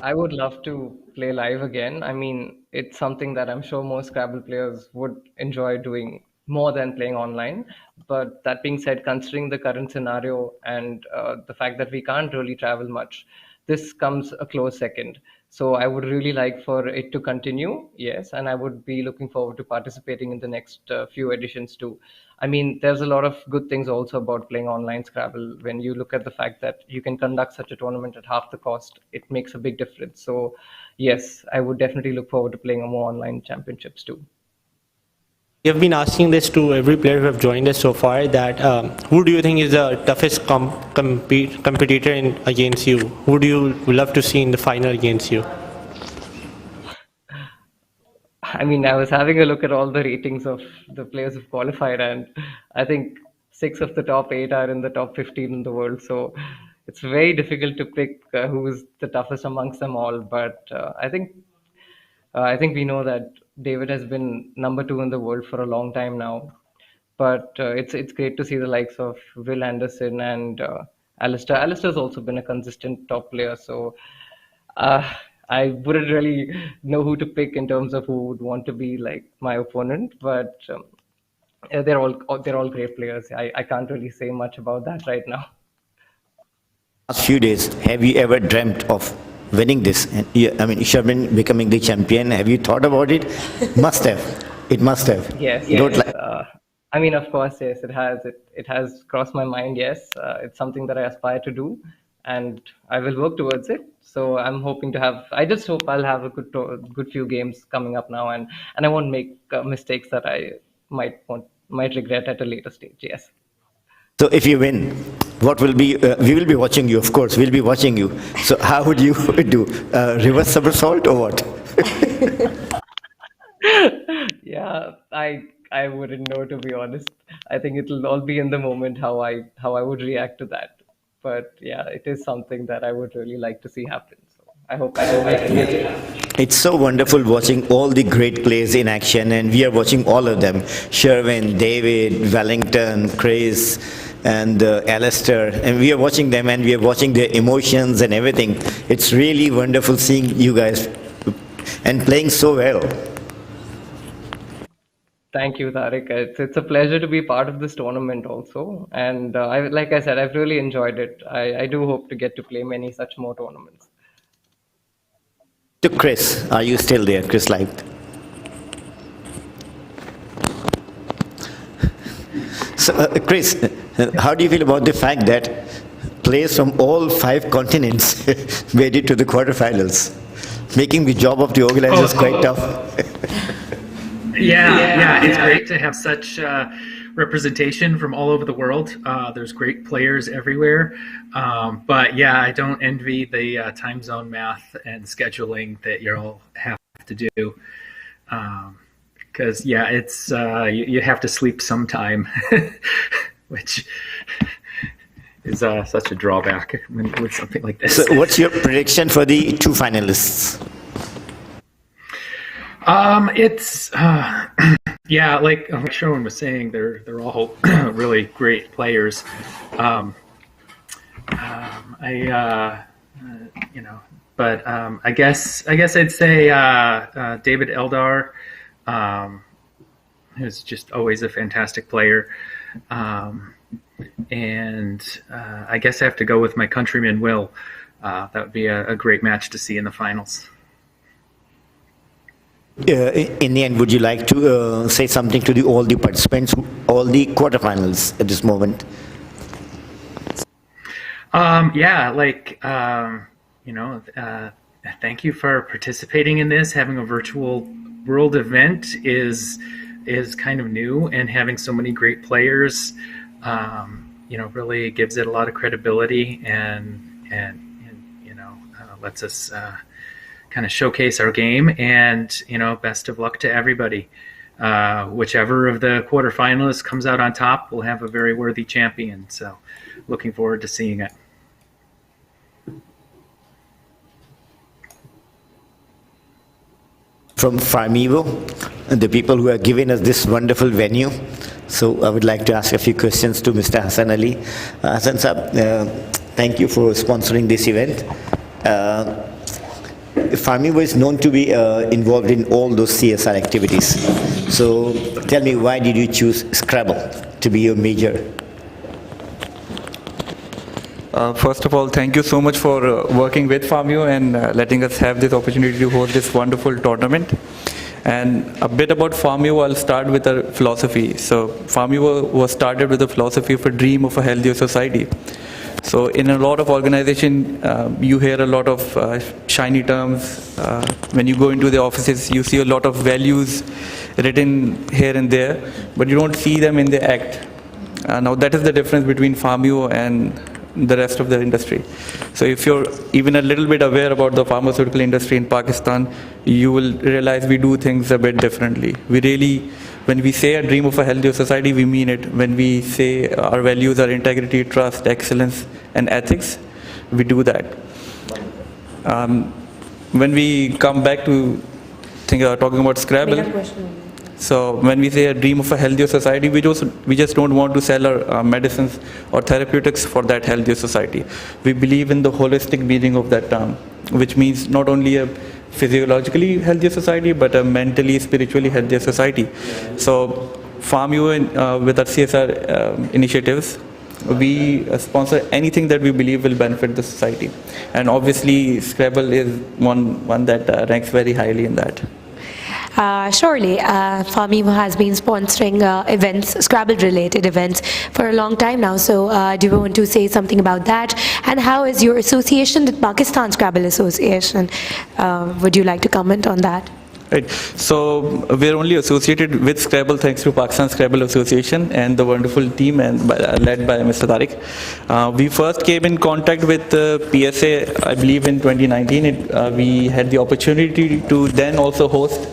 I would love to play live again. I mean, it's something that I'm sure most Scrabble players would enjoy doing more than playing online. But that being said, considering the current scenario and the fact that we can't really travel much, this comes a close second. So I would really like for it to continue, yes, and I would be looking forward to participating in the next few editions too. I mean, there's a lot of good things also about playing online Scrabble. When you look at the fact that you can conduct such a tournament at half the cost, it makes a big difference. So yes, I would definitely look forward to playing more online championships too. We have been asking this to every player who have joined us so far, that who do you think is the toughest competitor against you? Who do you love to see in the final against you? I mean, I was having a look at all the ratings of the players who've qualified, and I think 6 of the top 8 are in the top 15 in the world. So it's very difficult to pick who is the toughest amongst them all. But I think we know that David has been number 2 in the world for a long time now. But it's great to see the likes of Will Anderson and Alistair. Alistair's also been a consistent top player, so uh, I wouldn't really know who to pick in terms of who would want to be like my opponent. But they're all great players. I can't really say much about that right now. Last few days, have you ever dreamt of winning this? And I mean, Sherman becoming the champion. Have you thought about it? Must have. It must have. Yes, Don't yes. like. I mean, of course, yes, it has. It has crossed my mind. Yes, it's something that I aspire to do, and I will work towards it. So I'm hoping to have. I just hope I'll have a good few games coming up now, and I won't make mistakes that I might regret at a later stage. Yes. So if you win, what will be? We will be watching you, of course. We'll be watching you. So how would you do? Reverse somersault or what? Yeah, I wouldn't know, to be honest. I think it'll all be in the moment how I would react to that. But yeah, it is something that I would really like to see happen. So I can get it happen. It's so wonderful watching all the great players in action, and we are watching all of them. Sherwin, David, Wellington, Chris, and Alistair, and we are watching them, and we are watching their emotions and everything. It's really wonderful seeing you guys and playing so well. Thank you, Tariq. It's a pleasure to be part of this tournament also. And like I said, I've really enjoyed it. I do hope to get to play many such more tournaments. To Chris, are you still there, Chris Light? So, Chris, how do you feel about the fact that players from all 5 continents made it to the quarterfinals, making the job of the organizers quite tough? Yeah, it's great to have such representation from all over the world. There's great players everywhere. But yeah, I don't envy the time zone math and scheduling that you'll have to do. Because yeah, it's you have to sleep sometime, which is such a drawback with something like this. So what's your prediction for the 2 finalists? It's yeah, like Sherwin was saying, they're all really great players. But I guess I'd say David Eldar, who's just always a fantastic player, and I guess I have to go with my countryman Will. That would be a great match to see in the finals. In the end, would you like to say something to all the participants, all the quarterfinals at this moment? Thank you for participating in this. Having a virtual world event is kind of new, and having so many great players, really gives it a lot of credibility and lets us kind of showcase our game. And best of luck to everybody. Whichever of the quarterfinalists comes out on top will have a very worthy champion. So, looking forward to seeing it. From Farmivo, the people who have given us this wonderful venue. So I would like to ask a few questions to Mr. Hassan Ali. Hassan Saab, thank you for sponsoring this event. Farmivo is known to be involved in all those CSR activities. So tell me, why did you choose Scrabble to be your major? First of all, thank you so much for working with Farmio and letting us have this opportunity to host this wonderful tournament. And a bit about Farmio, I'll start with a philosophy. So Farmio was started with a philosophy of a dream of a healthier society. So in a lot of organization, you hear a lot of shiny terms. When you go into the offices, you see a lot of values written here and there, but you don't see them in the act. Now that is the difference between Farmio and the rest of the industry. So if you're even a little bit aware about the pharmaceutical industry in Pakistan, you will realize we do things a bit differently. We really, when we say a dream of a healthier society, we mean it. When we say our values are integrity, trust, excellence, and ethics, we do that. When we come back to talking about Scrabble, so when we say a dream of a healthier society, we just don't want to sell our medicines or therapeutics for that healthier society. We believe in the holistic meaning of that term, which means not only a physiologically healthier society, but a mentally, spiritually healthier society. So FarmU with our CSR initiatives, we sponsor anything that we believe will benefit the society. And obviously Scrabble is one that ranks very highly in that. Surely, FarmU has been sponsoring events, Scrabble-related events, for a long time now. So, do you want to say something about that? And how is your association with Pakistan Scrabble Association? Would you like to comment on that? Right. So we're only associated with Scrabble thanks to Pakistan Scrabble Association and the wonderful team led by Mr. Tariq. We first came in contact with PSA, I believe, in 2019. We had the opportunity to then also host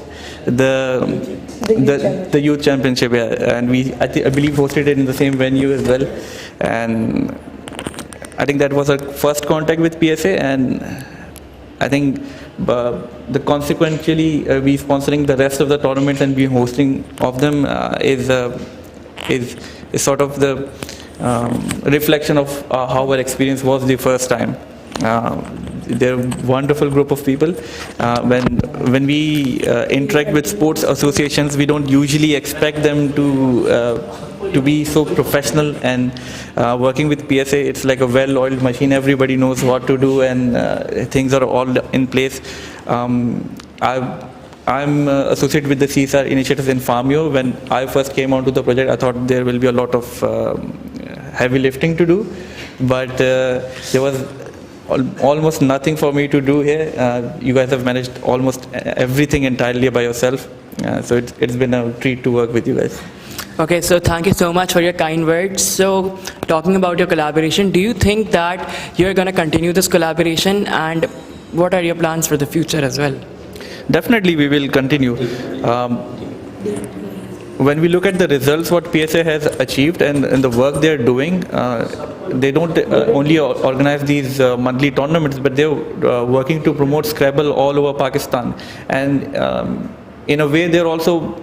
the youth championship, and I believe hosted it in the same venue as well. And I think that was our first contact with PSA, and I think the consequently we sponsoring the rest of the tournaments and we hosting of them is sort of the reflection of how our experience was the first time. They're a wonderful group of people. When we interact with sports associations, we don't usually expect them to be so professional, and working with PSA, it's like a well-oiled machine. Everybody knows what to do, and things are all in place. I'm associated with the CSR initiatives in FarmU. When I first came onto the project, I thought there will be a lot of heavy lifting to do, but there was almost nothing for me to do here. You guys have managed almost everything entirely by yourself. So it's been a treat to work with you guys. Okay, so thank you so much for your kind words. So talking about your collaboration, do you think that you're going to continue this collaboration, and what are your plans for the future as well? Definitely we will continue. When we look at the results what PSA has achieved and the work they're doing, they don't only organize these monthly tournaments, but they're working to promote Scrabble all over Pakistan. And in a way they're also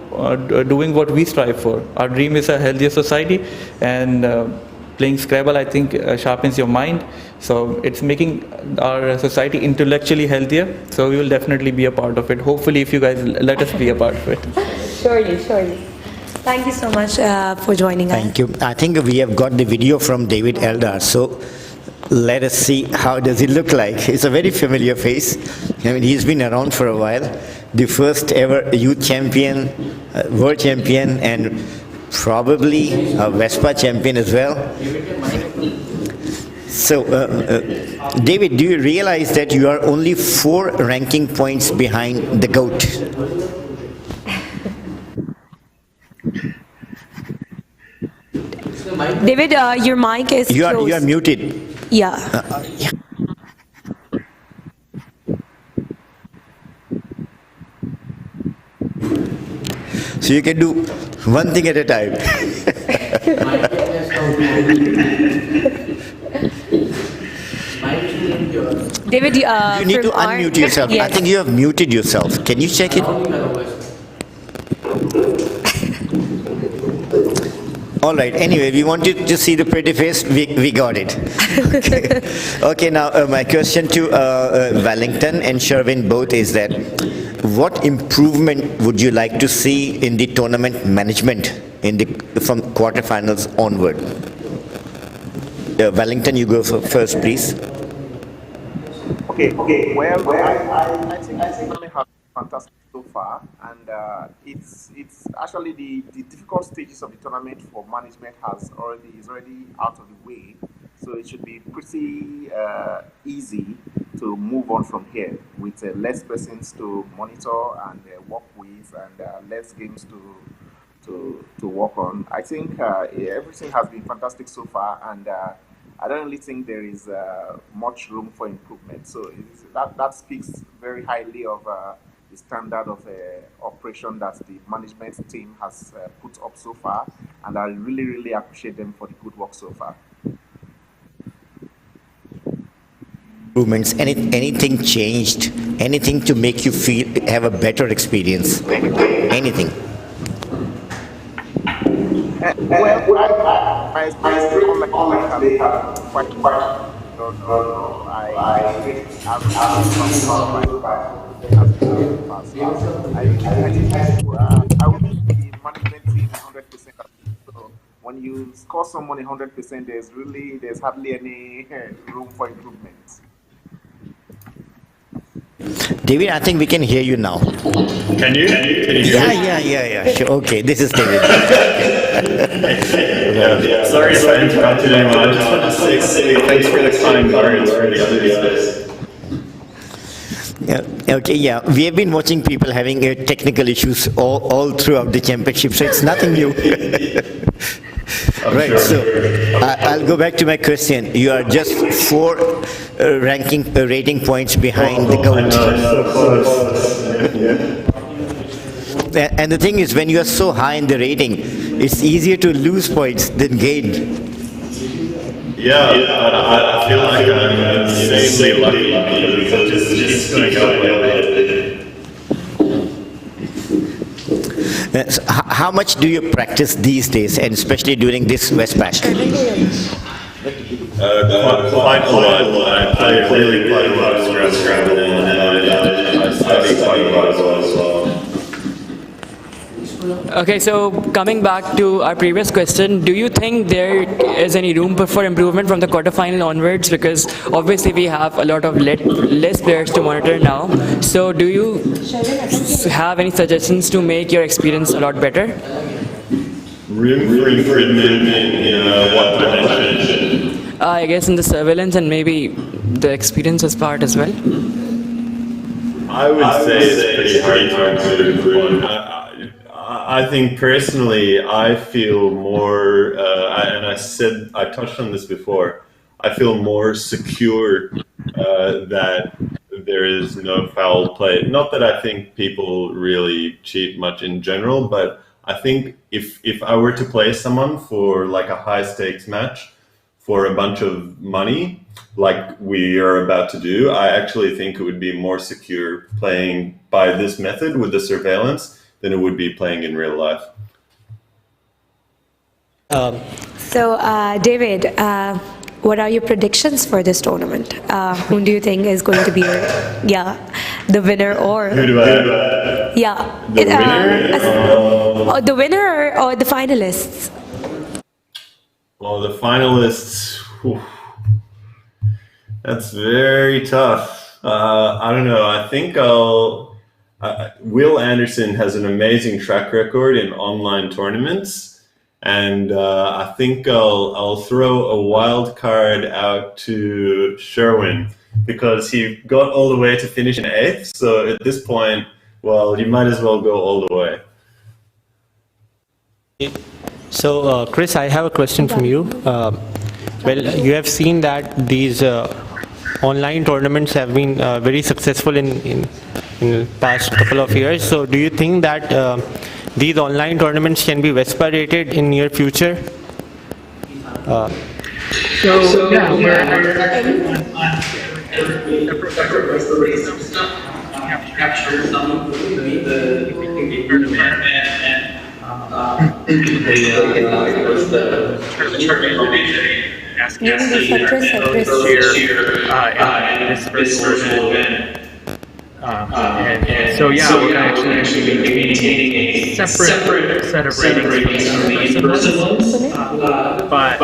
doing what we strive for. Our dream is a healthier society, and playing Scrabble, I think, sharpens your mind. So it's making our society intellectually healthier. So we will definitely be a part of it. Hopefully, if you guys let us be a part of it. Surely, surely. Thank you so much for joining us. Thank you. I think we have got the video from David Eldar. So let us see how does he look like. It's a very familiar face. I mean, he's been around for a while. The first ever youth champion, world champion, and probably a Wespa champion as well. So, David, do you realize that you are only 4 ranking points behind the GOAT? David, your mic is closed. You are muted. Yeah. Yeah. So you can do one thing at a time. David, you need to unmute yourself. Yes. I think you have muted yourself. Can you check it? All right. Anyway, we wanted to see the pretty face. We got it. Okay. Now, my question to Wellington and Sherwin both is that what improvement would you like to see in the tournament management from quarterfinals onward? Wellington, you go first, please. Okay. Well, I think it has been fantastic so far, and it's actually the difficult stages of the tournament for management is already out of the way, so it should be pretty easy to move on from here with less persons to monitor and work with, and less games to work on. I think everything has been fantastic so far, and I don't really think there is much room for improvement. So that speaks very highly of the standard of operation that the management team has put up so far, and I really, really appreciate them for the good work so far. Improvements, anything changed, anything to make you feel have a better experience, anything? My experience online has been quite I think I've some I would the management team 100%. So when you score someone 100%, there's hardly any room for improvement. David, I think we can hear you now. Can you hear me? Yeah. Sure. Okay, this is David. Sorry if I interrupted anyone. I just want to say thanks for the kind words for the other guys. Yeah. We have been watching people having technical issues all throughout the championship, so it's nothing new. Right, sure. so I'll go back to my question. You are just 4 rating points behind the GOAT. So close. And the thing is, when you are so high in the rating, it's easier to lose points than gain. Yeah, I feel like I'm insanely lucky because it's just going to go So how much do you practice these days, and especially during this Westpac? quite a lot. I play really quite a lot of Scrabble, and I study quite a lot as well. Okay, so coming back to our previous question, do you think there is any room for improvement from the quarterfinal onwards? Because obviously we have a lot of less players to monitor now. So do you have any suggestions to make your experience a lot better? Room for improvement in what dimension? I guess in the surveillance and maybe the experiences part as well. I would say it's pretty hard to improve on. I think personally, I feel more, and I touched on this before, I feel more secure that there is no foul play. Not that I think people really cheat much in general, but I think if I were to play someone for like a high stakes match for a bunch of money, like we are about to do, I actually think it would be more secure playing by this method with the surveillance than it would be playing in real life. So, David, what are your predictions for this tournament? Who do you think is going to be, the winner or? Who do I? The winner? Or the winner or the finalists? Well, the finalists, whew, that's very tough. I don't know. I think Will Anderson has an amazing track record in online tournaments, and I think I'll throw a wild card out to Sherwin because he got all the way to finish in 8th. So at this point, well, you might as well go all the way. So, Chris, I have a question from you. Well, you have seen that these online tournaments have been very successful in the past couple of years. So, do you think that these online tournaments can be Wespa rated in near future? Capture some of the tournament information, asking us to share this virtual event. So we're actually maintaining a separate set of ratings from the in-person ones. But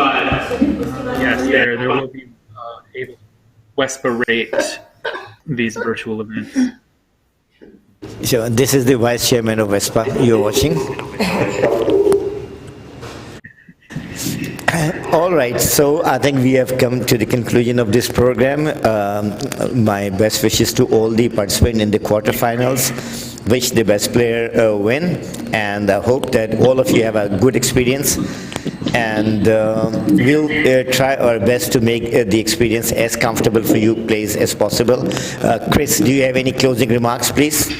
yes, there will be able to Wespa rate these virtual events. So this is the vice chairman of Wespa you're watching. All right, so I think we have come to the conclusion of this program. My best wishes to all the participants in the quarterfinals. Wish the best player win, and I hope that all of you have a good experience. and we'll try our best to make the experience as comfortable for you players as possible. Chris, do you have any closing remarks, please?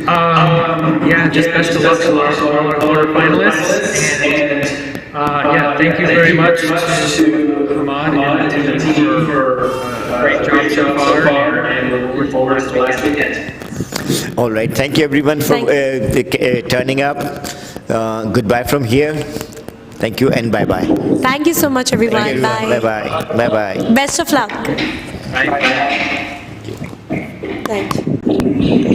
Yeah, just best of luck to all our finalists, and thank you very much to Ahmad and to the team for a great job so far, and we're looking forward to last weekend. All right, thank you everyone for turning up. Goodbye from here. Thank you and bye-bye. Thank you so much, everyone. Thank you, everyone. Bye. Bye-bye. Bye-bye. Best of luck. Bye. Thank you.